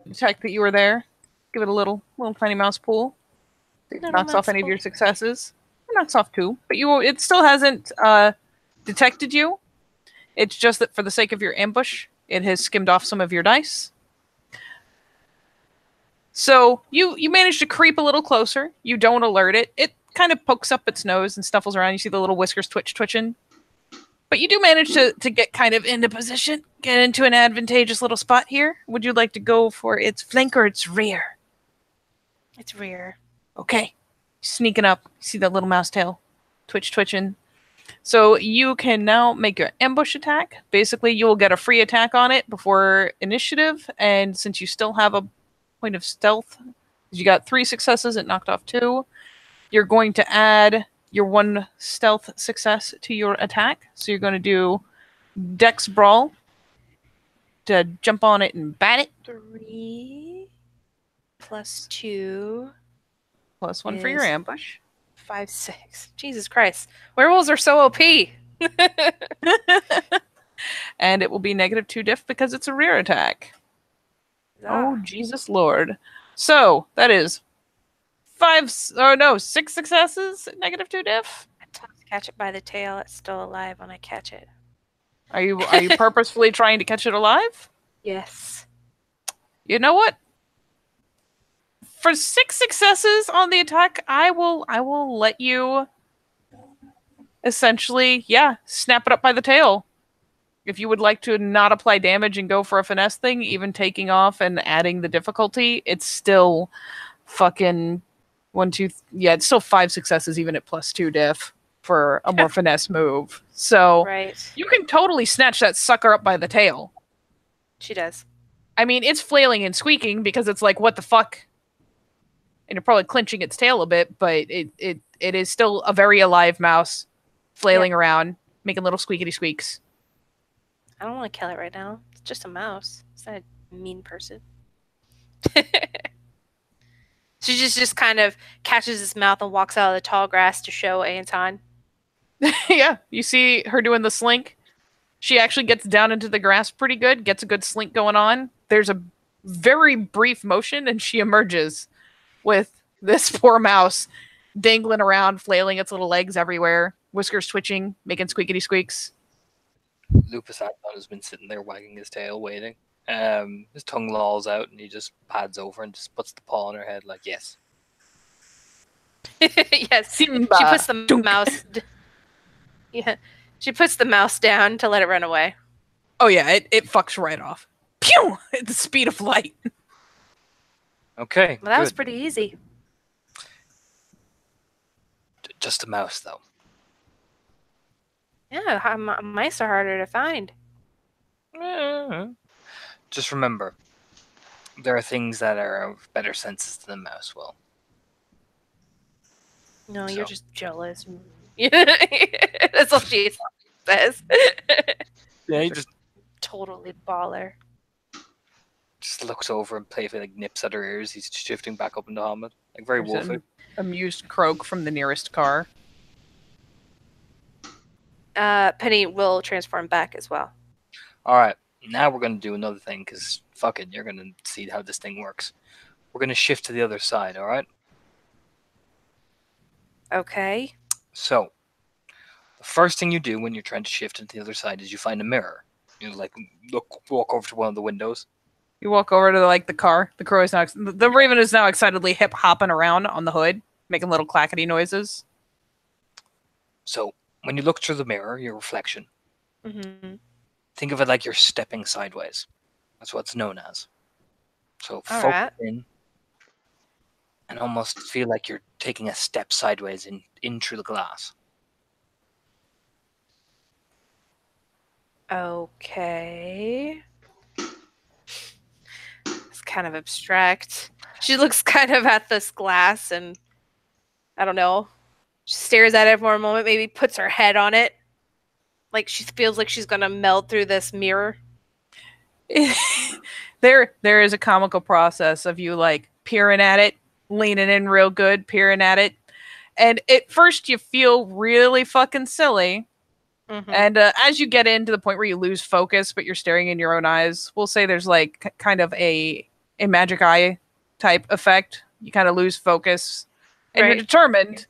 Detect that you were there. Give it a little tiny mouse pull. See if it Little knocks off mouse any of your pull. successes. It knocks off 2, but it still hasn't detected you. It's just that for the sake of your ambush, it has skimmed off some of your dice. So you manage to creep a little closer. You don't alert it. It kind of pokes up its nose and snuffles around. You see the little whiskers twitching. But you do manage to get kind of into position, get into an advantageous little spot here. Would you like to go for its flank or its rear? It's rear. Okay. Sneaking up. See that little mouse tail twitching. So you can now make your ambush attack. Basically, you will get a free attack on it before initiative. And since you still have a point of stealth, you got 3 successes, it knocked off 2. You're going to add your 1 stealth success to your attack. So you're going to do Dex Brawl to jump on it and bat it. 3 plus 2. Plus 1 for your Yes. ambush. 5, 6. Jesus Christ. Werewolves are so OP. And it will be -2 diff because it's a rear attack. Oh, Jesus Lord. So, that is 6 successes, -2 diff. I told to catch it by the tail. It's still alive when I catch it. Are you purposefully trying to catch it alive? Yes. You know what? For 6 successes on the attack, I will let you essentially, snap it up by the tail. If you would like to not apply damage and go for a finesse thing, even taking off and adding the difficulty, it's still fucking it's still 5 successes even at +2 diff for a more finesse move. So Right. you can totally snatch that sucker up by the tail. She does. I mean, it's flailing and squeaking because it's like, what the fuck? And you're probably clenching its tail a bit, but it is still a very alive mouse flailing around, making little squeakity squeaks. I don't want to kill it right now. It's just a mouse. It's not a mean person. She just kind of catches his mouth and walks out of the tall grass to show Anton. Yeah, you see her doing the slink. She actually gets down into the grass pretty good, gets a good slink going on. There's a very brief motion, and she emerges with this poor mouse dangling around, flailing its little legs everywhere, whiskers twitching, making squeakity squeaks. Lupus Anton has been sitting there wagging his tail, waiting. His tongue lolls out, and he just pads over and just puts the paw on her head, like, yes. Yes. Simba. She puts the Dunk. mouse. Yeah. She puts the mouse down to let it run away. Oh yeah, it fucks right off. Pew! At the speed of light. Okay, Well, that was good. pretty easy. Just a mouse, though. Yeah, mice are harder to find. Just remember, there are things that are of better senses than a mouse will. No, you're So. just jealous. That's all she says. Yeah, he just Totally baller. looks over and playfully like, nips at her ears. He's shifting back up into Hamid. Like, very There's wolfy. an amused croak from the nearest car. Penny will transform back as well. Alright, now we're going to do another thing, because fuck it, you're going to see how this thing works. We're going to shift to the other side, alright? Okay. So, the first thing you do when you're trying to shift into the other side is you find a mirror. You like walk over to one of the windows. You walk over to the car. The crow is now the raven is now excitedly hip hopping around on the hood, making little clackety noises. So, when you look through the mirror, your reflection, Mm-hmm. think of it like you're stepping sideways. That's what it's known as. So, All focus right. in and almost feel like you're taking a step sideways in through the glass. Okay. It's kind of abstract. She looks kind of at this glass and I don't know. She stares at it for a moment, maybe puts her head on it. Like she feels like she's gonna melt through this mirror. There is a comical process of you like peering at it, leaning in real good, peering at it, And at first you feel really fucking silly. Mhm. And as you get into the point where you lose focus, but you're staring in your own eyes, we'll say there's like kind of a magic eye type effect. You kind of lose focus, and you're Right. determined.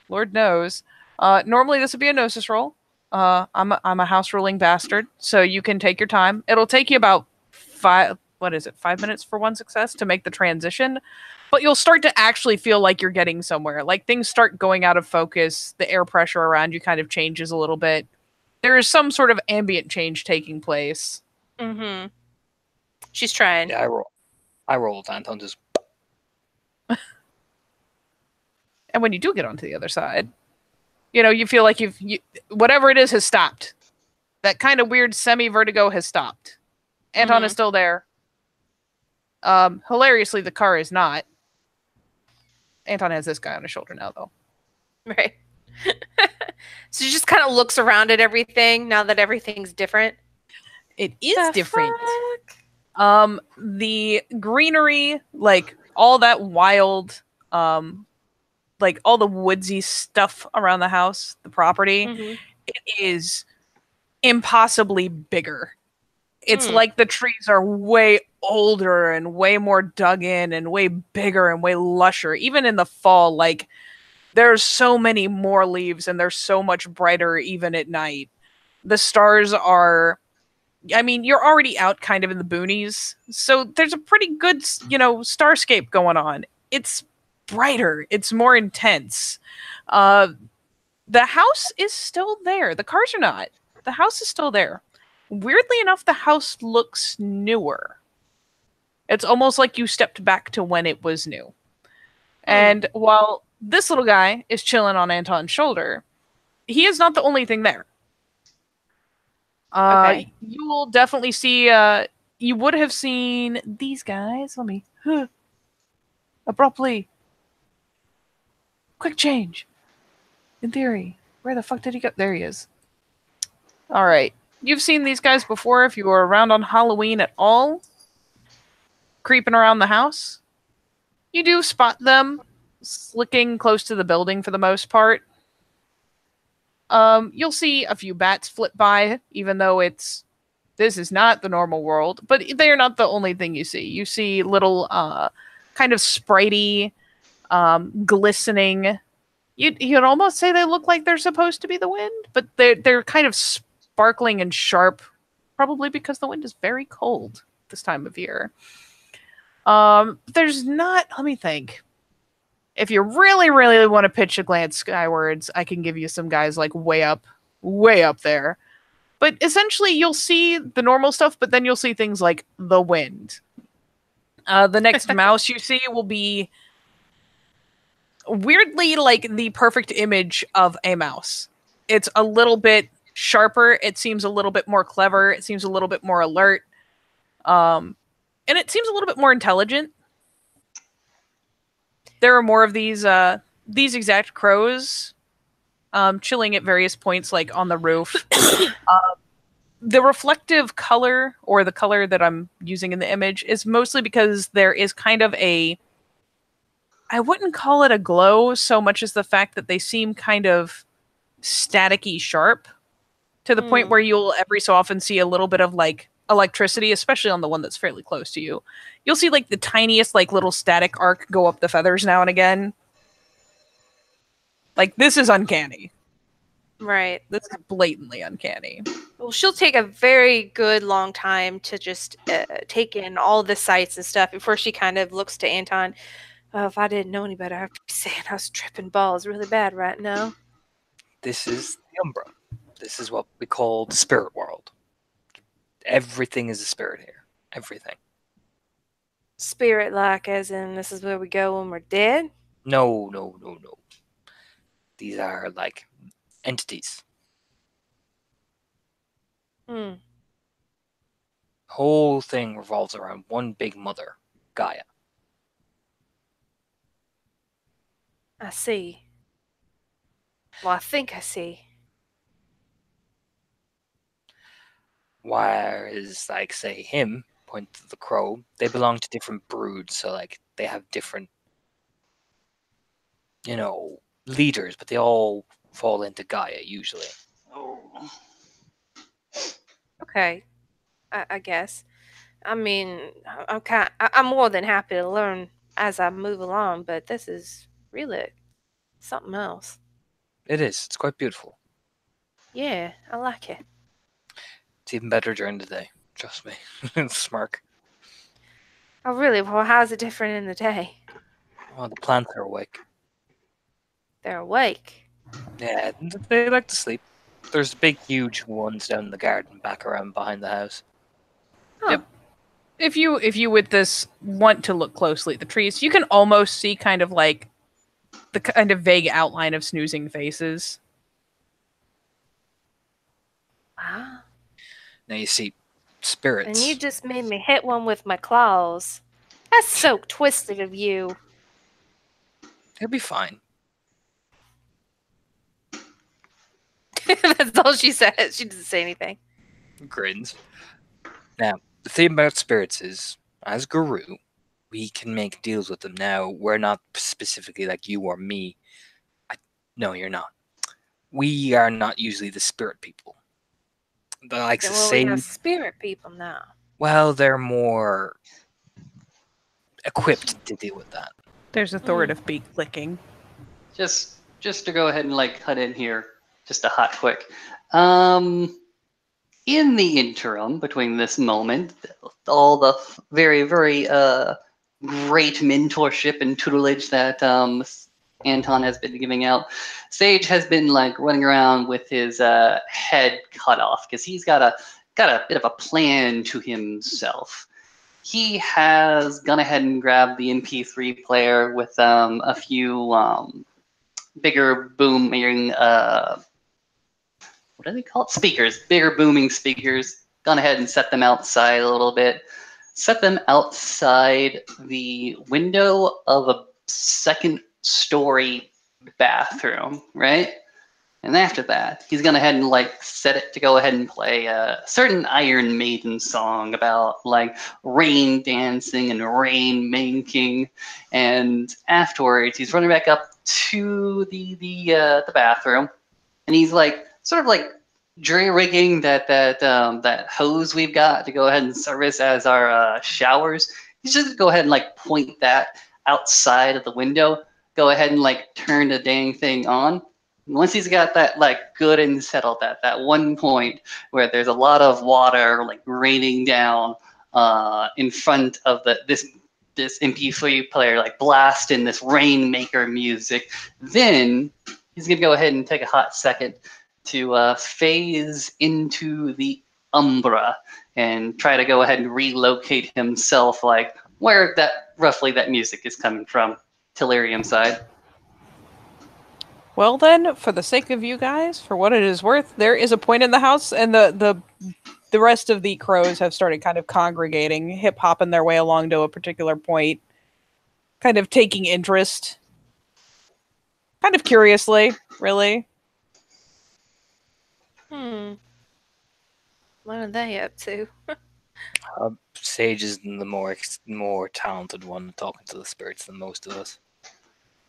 Lord knows. Normally this would be a gnosis roll. I'm a house ruling bastard, so you can take your time. It'll take you about 5 minutes for one success to make the transition. But you'll start to actually feel like you're getting somewhere. Like things start going out of focus. The air pressure around you kind of changes a little bit. There is some sort of ambient change taking place. Mhm. She's trying. Yeah, I rolled. Anton just And when you do get onto the other side, you feel like whatever it is has stopped. That kind of weird semi-vertigo has stopped. Anton is still there. Hilariously, the car is not. Anton has this guy on his shoulder now, though. Right. So she just kind of looks around at everything now that everything's different. It is The different. fuck? The greenery, like all that wild, like all the woodsy stuff around the house, the property, Mhm. it is impossibly bigger. It's Hmm. like the trees are way older and way more dug in and way bigger and way lusher. Even in the fall, like there's so many more leaves and they're so much brighter even at night. The stars are, I mean, you're already out kind of in the boonies, so there's a pretty good, starscape going on. It's brighter, it's more intense. The house is still there. The cars are not. The house is still there. Weirdly enough, the house looks newer. It's almost like you stepped back to when it was new. And while this little guy is chilling on Anton's shoulder, he is not the only thing there. Okay. You will definitely see, you would have seen these guys. Let me, abruptly. Quick change. In theory. Where the fuck did he go? There he is. Alright. You've seen these guys before if you were around on Halloween at all. Creeping around the house. You do spot them slicking close to the building for the most part. You'll see a few bats flit by, even though this is not the normal world, but they are not the only thing you see. You see little, kind of spritey, glistening. You'd almost say they look like they're supposed to be the wind, but they're kind of sparkling and sharp, probably because the wind is very cold this time of year. There's not. Let me think. If you really, really want to pitch a glance skywards, I can give you some guys like way up there. But essentially, you'll see the normal stuff, but then you'll see things like the wind. The next mouse you see will be weirdly like the perfect image of a mouse. It's a little bit sharper. It seems a little bit more clever. It seems a little bit more alert. And it seems a little bit more intelligent. There are more of these exact crows chilling at various points, like on the roof. The reflective color, or the color that I'm using in the image, is mostly because there is kind of I wouldn't call it a glow so much as the fact that they seem kind of staticky sharp, to the point where you'll every so often see a little bit of like electricity, especially on the one that's fairly close to you. You'll see like the tiniest like little static arc go up the feathers now and again. Like, this is uncanny. Right. This is blatantly uncanny. Well, she'll take a very good long time to just take in all the sights and stuff before she kind of looks to Anton. If I didn't know any better, I'd be saying I was tripping balls really bad right now. This is the Umbra. This is what we call the spirit world. Everything is a spirit here. Everything. Spirit like, as in this is where we go when we're dead? No. These are like entities. Whole thing revolves around one big mother, Gaia. I see. Well, I think I see. Whereas, like, say, him, point to the crow, they belong to different broods, so, like, they have different, leaders, but they all fall into Gaia usually. Oh. Okay, I guess. I mean, I'm more than happy to learn as I move along, but this is really something else. It is. It's quite beautiful. Yeah, I like it. It's even better during the day. Trust me. Smirk. Oh, really? Well, how's it different in the day? Oh, the plants are awake. They're awake. Yeah, they like to sleep. There's big, huge ones down in the garden, back around behind the house. Huh. Yep. If you with this want to look closely at the trees, you can almost see kind of like the kind of vague outline of snoozing faces. Wow. Now you see spirits. And you just made me hit one with my claws. That's so twisted of you. They'll be fine. That's all she said. She didn't say anything. Grins. Now, the thing about spirits is, as Guru, we can make deals with them. Now, we're not specifically like you or me. No, you're not. We are not usually the spirit people. The likes of Well, we have Sage, spirit people now. well, they're more equipped to deal with that. There's authoritative beak clicking. Just to go ahead and like cut in here, just a hot quick. In the interim between this moment, all the very great mentorship and tutelage that Anton has been giving out, Sage has been like running around with his head cut off because he's got a bit of a plan to himself. He has gone ahead and grabbed the MP3 player with a few bigger booming what do they call it? Speakers, bigger booming speakers. Gone ahead and set them outside a little bit. Set them outside the window of a second-story bathroom, right? And after that, he's gonna ahead and like set it to go ahead and play a certain Iron Maiden song about like rain dancing and rain making. And afterwards, he's running back up to the bathroom, and he's like sort of like jury rigging that hose we've got to go ahead and service as our showers. He's just gonna go ahead and like point that outside of the window. Go ahead and like turn the dang thing on. Once he's got that like good and settled at that one point where there's a lot of water like raining down in front of this MP3 player, like blasting this rainmaker music, then he's gonna go ahead and take a hot second to phase into the Umbra and try to go ahead and relocate himself, like where that roughly that music is coming from, Tellurium side. Well then, for the sake of you guys, for what it is worth, there is a point in the house, and the rest of the crows have started kind of congregating, hip hopping their way along to a particular point, kind of taking interest, kind of curiously, really. What are they up to? Sage is the more talented one talking to the spirits than most of us.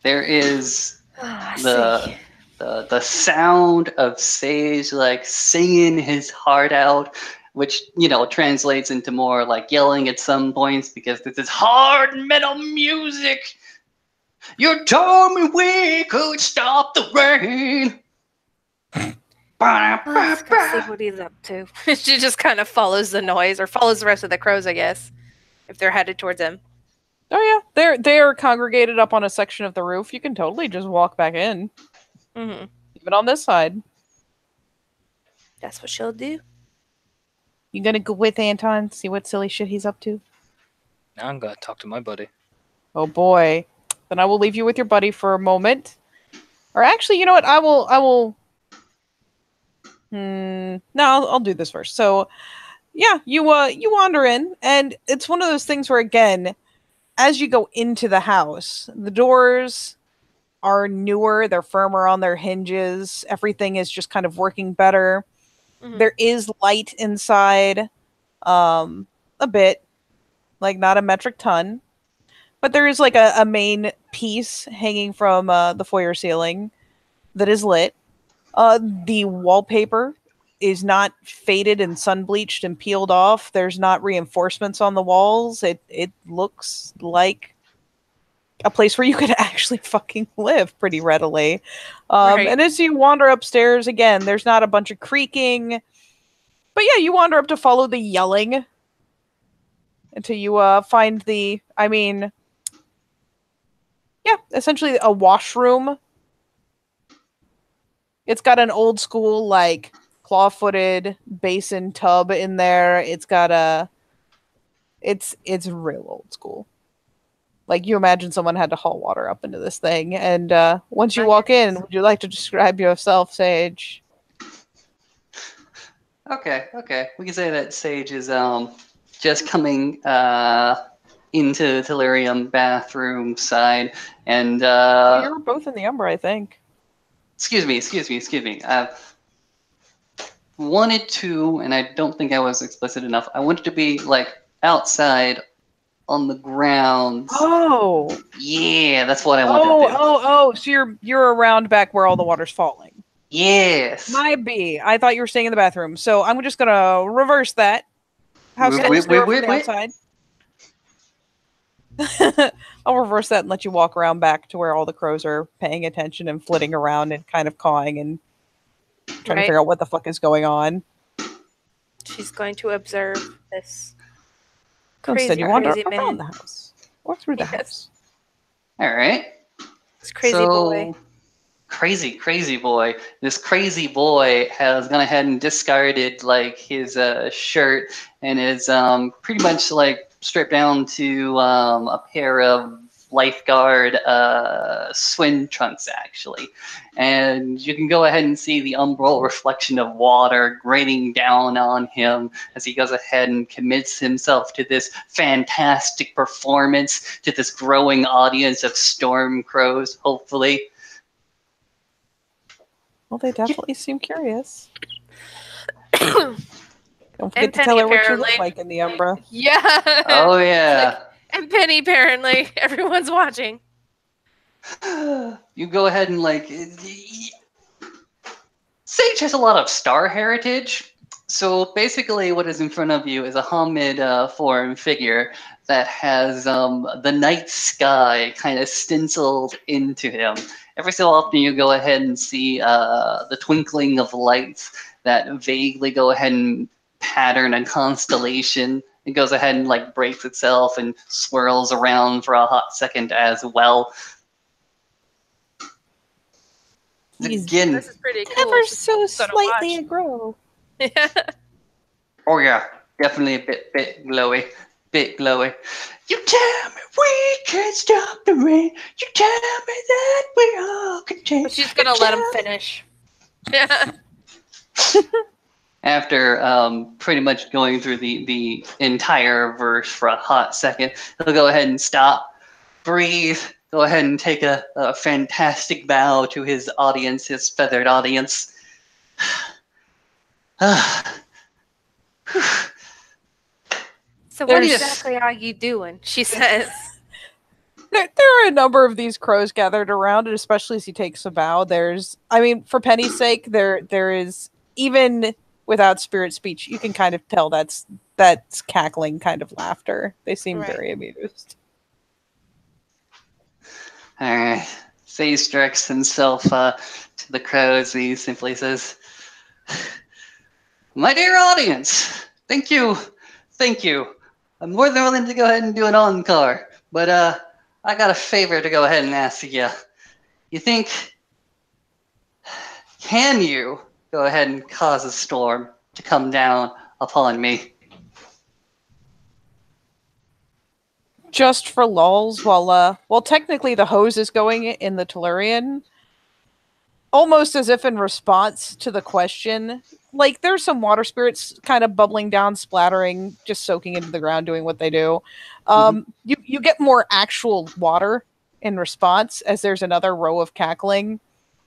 There is I see. the sound of Sage like singing his heart out, which translates into more like yelling at some points because this is hard metal music. You told me we could stop the rain. Let's go see what he's up to. She just kind of follows the noise, or follows the rest of the crows, I guess, if they're headed towards him. Oh yeah, they're congregated up on a section of the roof. You can totally just walk back in, even on this side. That's what she'll do. You gonna go with Anton, see what silly shit he's up to? Now I'm gonna talk to my buddy. Oh boy, then I will leave you with your buddy for a moment. Or actually, you know what? I will. No, I'll do this first. So, yeah, you wander in, and it's one of those things where, again, as you go into the house, the doors are newer, they're firmer on their hinges. Everything is just kind of working better. There is light inside, a bit, like not a metric ton, But there is like a main piece hanging from the foyer ceiling that is lit. The wallpaper is not faded and sun bleached and peeled off. There's not reinforcements on the walls. It looks like a place where you could actually fucking live pretty readily. Right. And as you wander upstairs, again, there's not a bunch of creaking. But yeah, you wander up to follow the yelling until you find essentially a washroom. It's got an old school, like, claw-footed basin tub in there. It's got it's real old school. Like, you imagine someone had to haul water up into this thing. And once you walk in, would you like to describe yourself, Sage? Okay. We can say that Sage is just coming into Delirium bathroom side, and You're both in the Umbra, I think. excuse me. I wanted to, and I don't think I was explicit enough. I wanted to be like outside on the ground. Oh. Yeah, that's what I wanted to do. Oh. So you're around back where all the water's falling. Yes. Might be. I thought you were staying in the bathroom. So I'm just gonna reverse that. How's Wait. from the outside? I'll reverse that and let you walk around back to where all the crows are paying attention and flitting around and kind of cawing and trying to figure out what the fuck is going on. She's going to observe this. So instead, you wander crazy around man. the house or through the Yes. house. All right. This crazy boy. Crazy boy. This crazy boy has gone ahead and discarded like his shirt and is pretty much like stripped down to a pair of lifeguard swim trunks actually, and you can go ahead and see the umbral reflection of water raining down on him as he goes ahead and commits himself to this fantastic performance to this growing audience of storm crows, hopefully. Well, they definitely seem curious. Don't forget And to tell her Penny, what you look apparently. like in the Umbra. Yeah. Oh yeah. And Penny, apparently. Everyone's watching. You go ahead and like Sage has a lot of star heritage. So basically what is in front of you is a Hamid form figure that has the night sky kind of stenciled into him. Every so often you go ahead and see the twinkling of lights that vaguely go ahead and pattern a constellation. It goes ahead and like breaks itself and swirls around for a hot second as well. He's Again, This is pretty cool. ever She's so gonna slightly watch. aglow. oh yeah, definitely a bit glowy. You tell me we can't stop the rain. You tell me that we all can change. But she's gonna let him finish. Yeah. After pretty much going through the entire verse for a hot second, he'll go ahead and stop, breathe, go ahead and take a fantastic bow to his audience, his feathered audience. So what There's- exactly are you doing? She says. There are a number of these crows gathered around, and especially as he takes a bow, for Penny's sake, there is, even without spirit speech, you can kind of tell that's cackling kind of laughter. They seem Right. very amused. All right. Sage directs himself to the crows. He simply says, "My dear audience, thank you. I'm more than willing to go ahead and do an encore, but I got a favor to go ahead and ask you. Can you go ahead and cause a storm to come down upon me?" Just for lulz, while technically the hose is going in the Tellurian, almost as if in response to the question, like there's some water spirits kind of bubbling down, splattering, just soaking into the ground, doing what they do. You get more actual water in response as there's another row of cackling.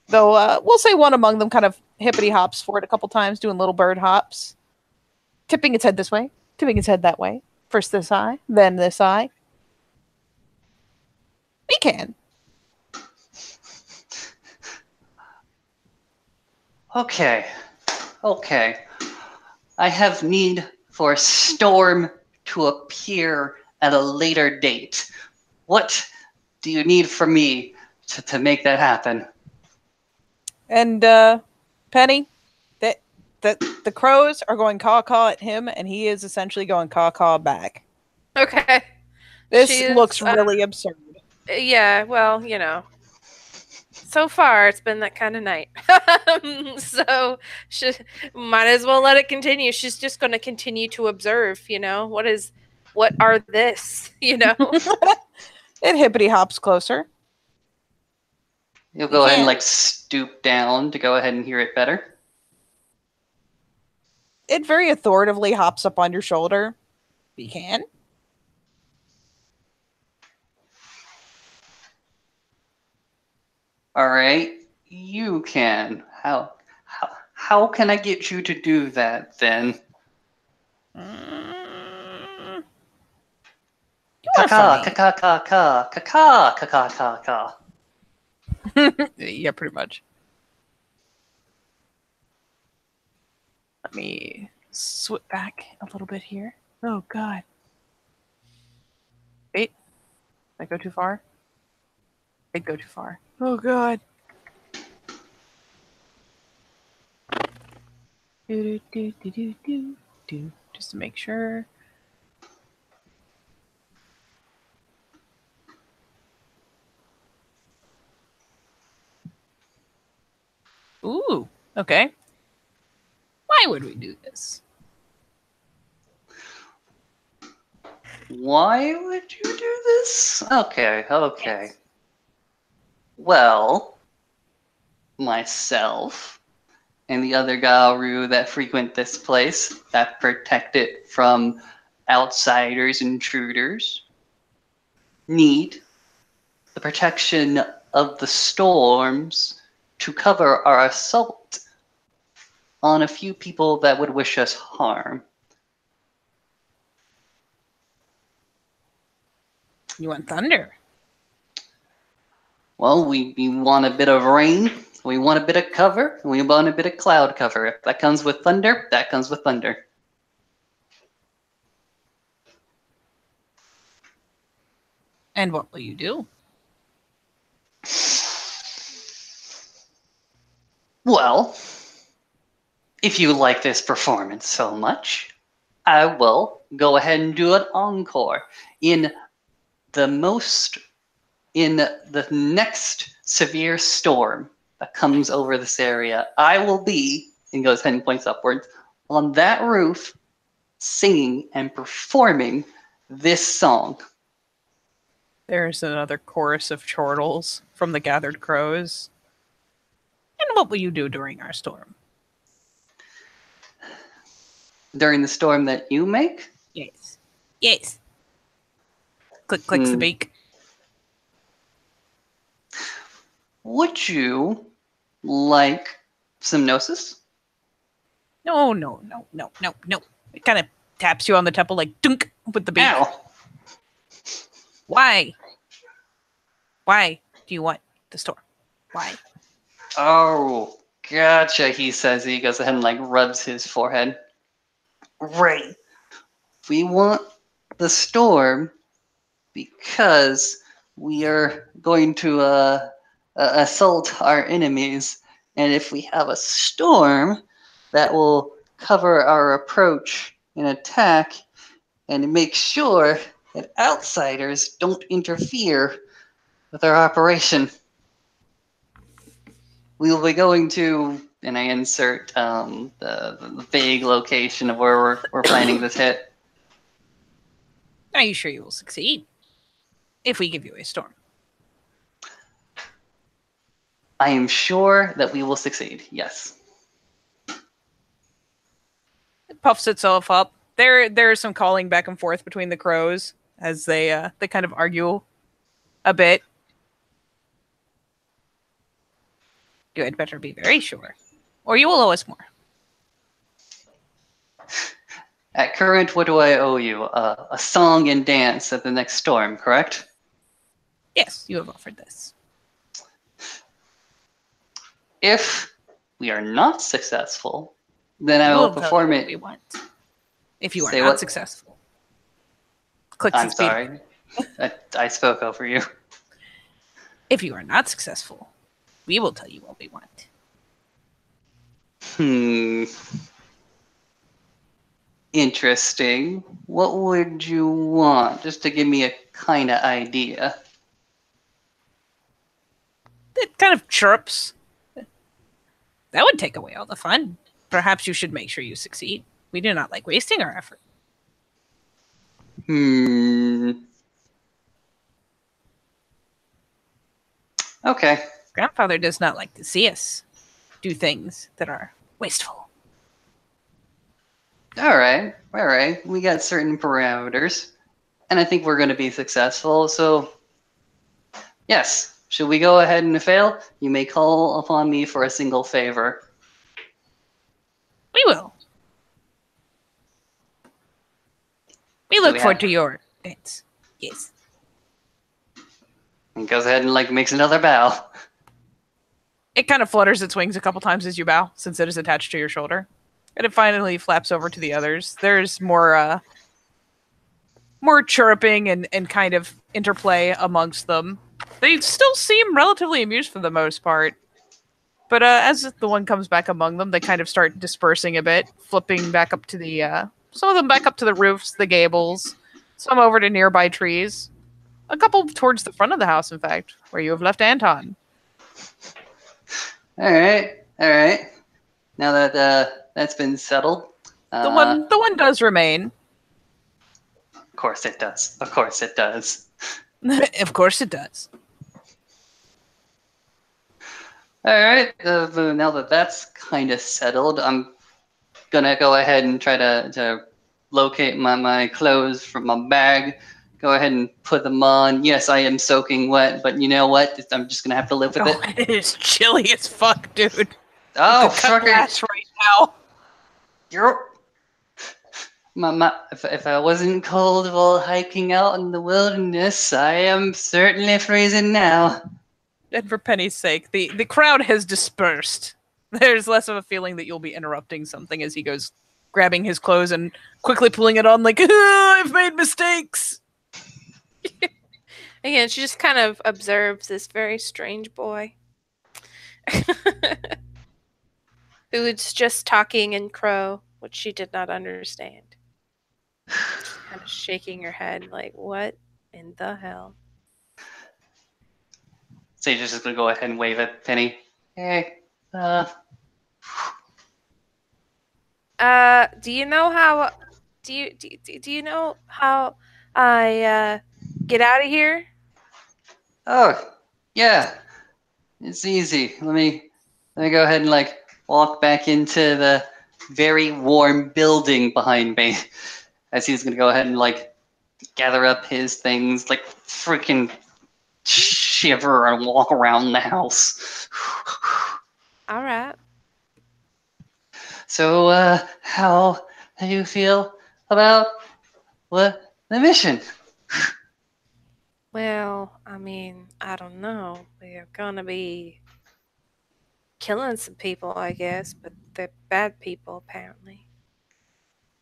Though we'll say one among them kind of hippity hops for it a couple times, doing little bird hops, tipping its head this way, tipping its head that way. First this eye, then this eye. We can. Okay. I have need for a storm to appear at a later date. What do you need from me to make that happen? And Penny, the crows are going caw caw at him, and he is essentially going caw caw back. Okay. This She is, looks really absurd. Yeah, well, you know. So far, it's been that kind of night. So she might as well let it continue. She's just going to continue to observe, you know. What are this, you know? It hippity hops closer. You'll go ahead and can't. like stoop down to go ahead and hear it better. It very authoritatively hops up on your shoulder. We can. All right, you can. How can I get you to do that then? Mm. You are Ka funny. ka ka ka ka ka ka ka ka ka. Yeah, pretty much. Let me swip back a little bit here. Oh, God. Wait. Did I go too far? I'd go too far. Oh, God. Do, do, do, do, do, do. Just to make sure. Ooh, okay. Why would we do this? Why would you do this? Okay. Well, myself and the other Garu that frequent this place, that protect it from outsiders, intruders, need the protection of the storms to cover our assault on a few people that would wish us harm. You want thunder? Well, we want a bit of rain, we want a bit of cover, and we want a bit of cloud cover. If that comes with thunder, that comes with thunder. And what will you do? Well, if you like this performance so much, I will go ahead and do an encore in the next severe storm that comes over this area. I will be, and goes ahead and points upwards, on that roof singing and performing this song. There's another chorus of chortles from the gathered crows. And what will you do during our storm? During the storm that you make? Yes. Yes. Clicks the beak. Would you like some gnosis? No. It kind of taps you on the temple like dunk with the beak. Ow. Why? Why do you want the storm? Why? Oh, gotcha, he says. He goes ahead and like rubs his forehead. Right. We want the storm because we are going to assault our enemies. And if we have a storm, that will cover our approach and attack and make sure that outsiders don't interfere with our operation. We will be going to, and I insert the vague location of where we're planning this hit. Are you sure you will succeed? If we give you a storm. I am sure that we will succeed, yes. It puffs itself up. There's some calling back and forth between the crows as they kind of argue a bit. You had better be very sure, or you will owe us more. At current, what do I owe you? A song and dance at the next storm, correct? Yes, you have offered this. If we are not successful, then I We will will tell you perform what we it. want. If you are Say not what? successful. Clicks I'm its beat. sorry. I spoke over you. If you are not successful, we will tell you what we want. Interesting. What would you want? Just to give me a kind of idea. It kind of chirps. That would take away all the fun. Perhaps you should make sure you succeed. We do not like wasting our effort. Okay. Grandfather does not like to see us do things that are wasteful. All right. All right. We got certain parameters, and I think we're going to be successful. So, yes. Should we go ahead and fail? You may call upon me for a single favor. We will. We Do look we forward have- to your dance. Yes. And goes ahead and makes another bow. It kind of flutters its wings a couple times as you bow, since it is attached to your shoulder. And it finally flaps over to the others. There's more chirping and kind of interplay amongst them. They still seem relatively amused for the most part. But as the one comes back among them, they kind of start dispersing a bit, flipping back up to the some of them back up to the roofs, the gables, some over to nearby trees. A couple towards the front of the house, in fact, where you have left Anton. All right. All right. Now that that's been settled. The one does remain. Of course it does. Of course it does. Of course it does. All right. Now that that's kind of settled, I'm gonna go ahead and try to locate my clothes from my bag. Go ahead and put them on. Yes, I am soaking wet, but you know what? I'm just gonna have to live with it. Oh, it is chilly as fuck, dude. Oh, Could cut fucker! glass right now. You're if I wasn't cold while hiking out in the wilderness, I am certainly freezing now. And for Penny's sake, the crowd has dispersed. There's less of a feeling that you'll be interrupting something as he goes grabbing his clothes and quickly pulling it on like, I've made mistakes. Again, she just kind of observes this very strange boy who's just talking in crow, which she did not understand. Kind of shaking her head like, what in the hell? Sage's just gonna go ahead and wave at Penny. Hey, Do you know how? Do you know how I get out of here? oh, yeah, it's easy. Let me go ahead and walk back into the very warm building behind me. As he's gonna go ahead and gather up his things, freaking shiver and walk around the house. All right. So, how do you feel about the mission? Well, I mean, I don't know. We're gonna be killing some people, I guess, but they're bad people, apparently.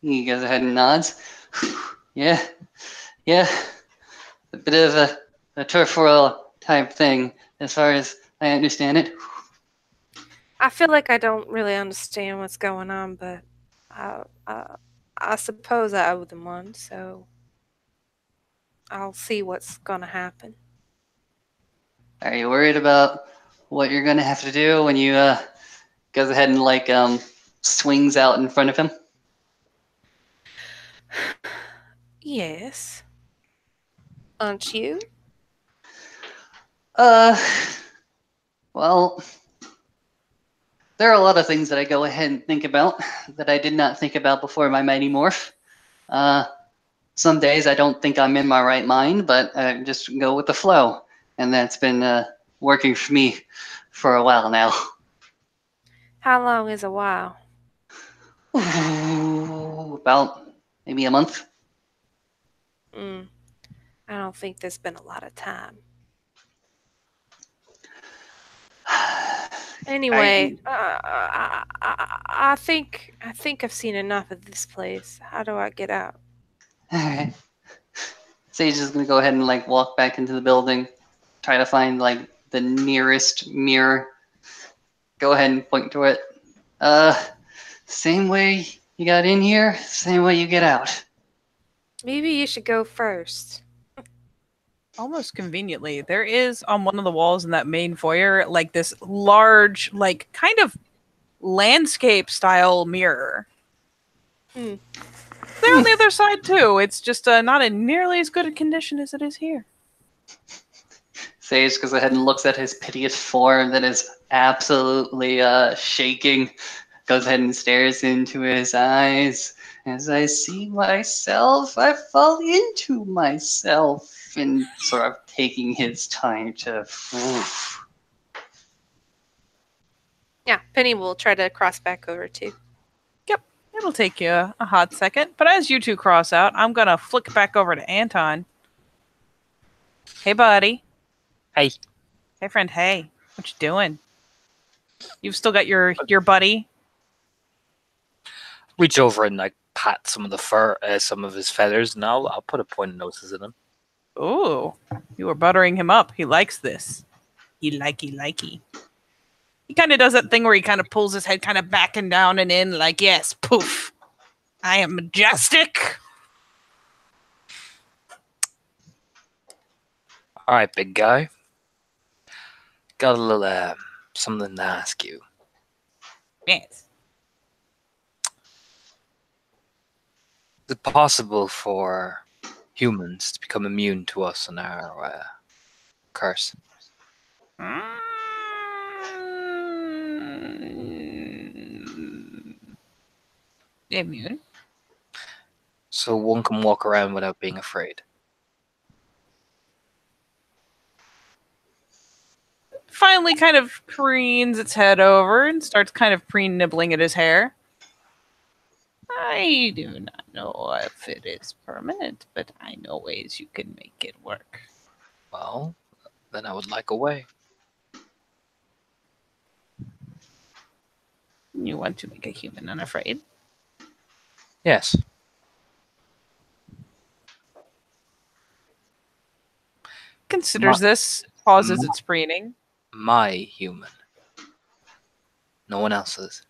He goes ahead and nods. Yeah, a bit of a turf war type thing, as far as I understand it. I feel like I don't really understand what's going on, but I suppose I owe them one, so I'll see what's gonna happen. Are you worried about what you're gonna have to do when you goes ahead and swings out in front of him? Yes. Aren't you? Well, there are a lot of things that I go ahead and think about that I did not think about before my Mighty Morph. Some days I don't think I'm in my right mind, but I just go with the flow. And that's been working for me for a while now. How long is a while? Ooh, about maybe a month. I don't think there's been a lot of time. Anyway, I think I've seen enough of this place. How do I get out? Alright. Sage is gonna go ahead and like walk back into the building, try to find like the nearest mirror. Go ahead and point to it. Same way you got in here, same way you get out. Maybe you should go first. Almost conveniently, there is on one of the walls in that main foyer, like this large, like kind of landscape style mirror. Hmm. They're on the other side too. It's just not in nearly as good a condition as it is here. Sage goes ahead and looks at his piteous form that is absolutely shaking. Goes ahead and stares into his eyes. As I see myself, I fall into myself. And sort of taking his time to. Oof. Yeah, Penny will try to cross back over too. Yep, it'll take you a hot second. But as you two cross out, I'm gonna flick back over to Anton. Hey, buddy. Hey. Hey, friend. Hey, what you doing? You've still got your buddy. Reach over and like pat some of the fur, some of his feathers, and I'll put a point of noses in him. Ooh, you were buttering him up. He likes this. He likey. He kind of does that thing where he kind of pulls his head kind of back and down and in, like, yes, poof. I am majestic. All right, big guy. Got a little something to ask you. Yes. Is it possible for humans to become immune to us and our curse? Immune. So one can walk around without being afraid. Finally kind of preens its head over and starts kind of nibbling at his hair. I do not know if it is permanent, but I know ways you can make it work. Well, then I would like a way. You want to make a human unafraid? Yes. Considers this, pauses its preening. My human. No one else's.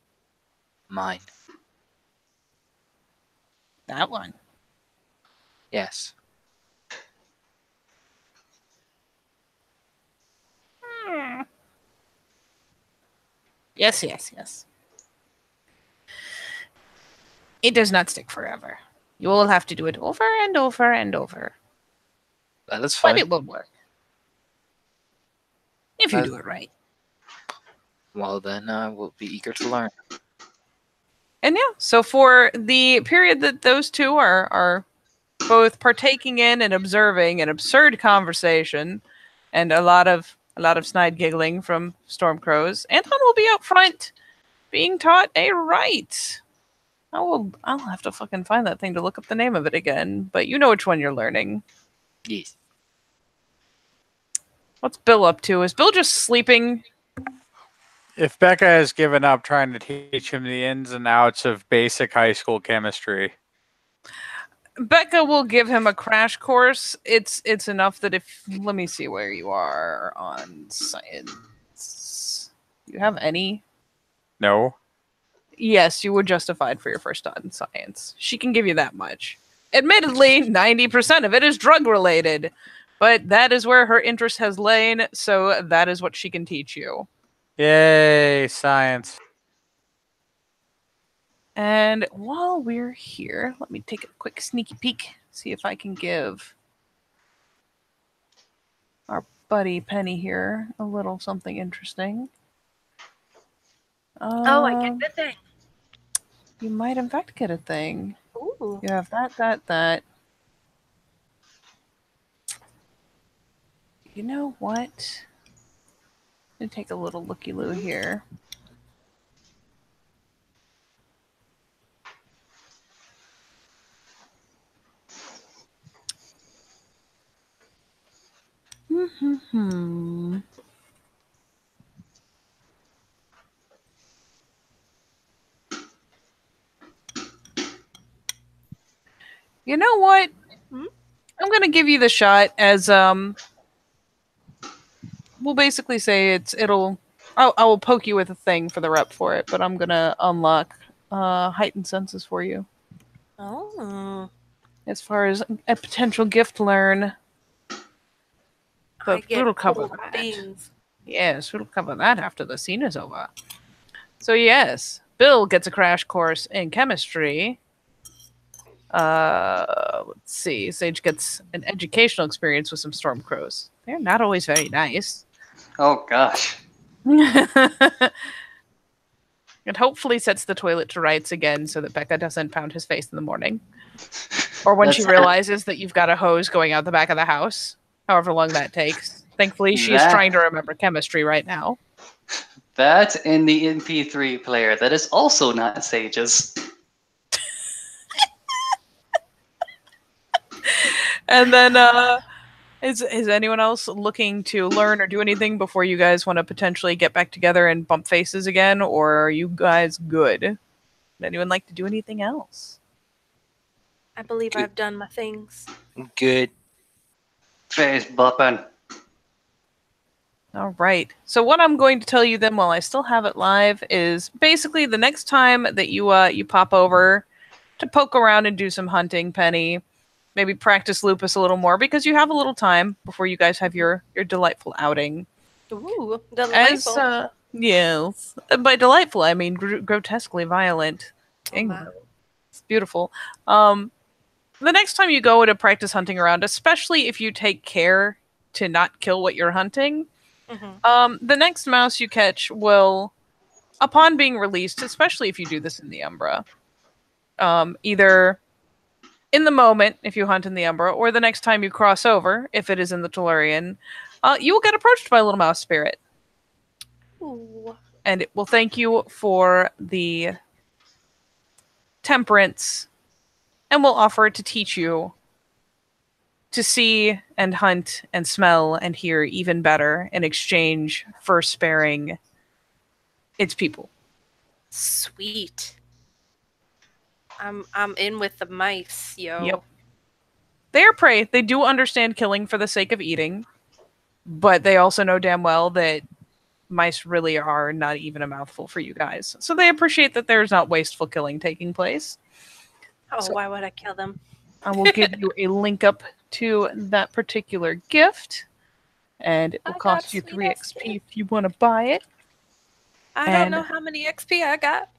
Mine. That one. Yes. Yes. It does not stick forever. You will have to do it over and over and over. That is But fine. it will work. If you do it right. Well, then I will be eager to learn. And yeah, so for the period that those two are both partaking in and observing an absurd conversation and a lot of snide giggling from Stormcrows, Anton will be out front being taught a rite. I'll have to fucking find that thing to look up the name of it again, but you know which one you're learning. Yes. What's Bill up to? Is Bill just sleeping? If Becca has given up trying to teach him the ins and outs of basic high school chemistry, Becca will give him a crash course. It's enough that if let me see where you are on science. You have any? no. Yes, you were justified for your first on science. She can give you that much. Admittedly, 90% of it is drug related, but that is where her interest has lain, so that is what she can teach you. Yay, science. And while we're here, let me take a quick sneaky peek, see if I can give our buddy Penny here a little something interesting. Oh, I get the thing. You might in fact get a thing. Ooh. You have that. You know what? I'm gonna take a little looky-loo here. You know what? Hmm? I'm gonna give you the shot as we'll basically say I will poke you with a thing for the rep for it, but I'm gonna unlock heightened senses for you. Oh, As far as a potential gift learn. I But get we'll cover cool that. things. Yes, we'll cover that after the scene is over. So yes, Bill gets a crash course in chemistry. Let's see. Sage gets an educational experience with some storm crows. They're not always very nice. Oh gosh. It hopefully sets the toilet to rights again so that Becca doesn't pound his face in the morning. Or when she That's- realizes that you've got a hose going out the back of the house, however long that takes. Thankfully, she is That- trying to remember chemistry right now. That in the MP3 player that is also not Sage's. And then, is anyone else looking to learn or do anything before you guys want to potentially get back together and bump faces again, or are you guys good? Would anyone like to do anything else? I believe I've done my things. Good. Face bumping. All right. So what I'm going to tell you then, while I still have it live, is basically the next time that you pop over to poke around and do some hunting, Penny, maybe practice Lupus a little more because you have a little time before you guys have your delightful outing. Ooh, As delightful. yes, by delightful I mean grotesquely violent. Oh, my. It's beautiful. The next time you go to practice hunting around, especially if you take care to not kill what you're hunting, Mhm. the next mouse you catch will, upon being released, especially if you do this in the Umbra, either in the moment if you hunt in the Umbra, or the next time you cross over, if it is in the Tellurian, you will get approached by a little mouse spirit. Ooh. And it will thank you for the temperance and will offer to teach you to see and hunt and smell and hear even better in exchange for sparing its people. Sweet. I'm in with the mice, yo. Yep. They are prey. They do understand killing for the sake of eating, but they also know damn well that mice really are not even a mouthful for you guys. So they appreciate that there's not wasteful killing taking place. Oh, So- why would I kill them? I will give you a link up to that particular gift, and it will I cost got you sweet 3 ass XP if you want to buy it. I don't And- know how many XP I got.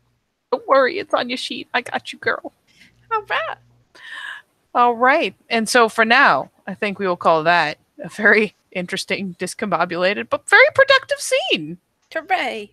Don't worry, it's on your sheet. I got you, girl. All right. All right. And so for now, I think we will call that a very interesting, discombobulated, but very productive scene. Hooray.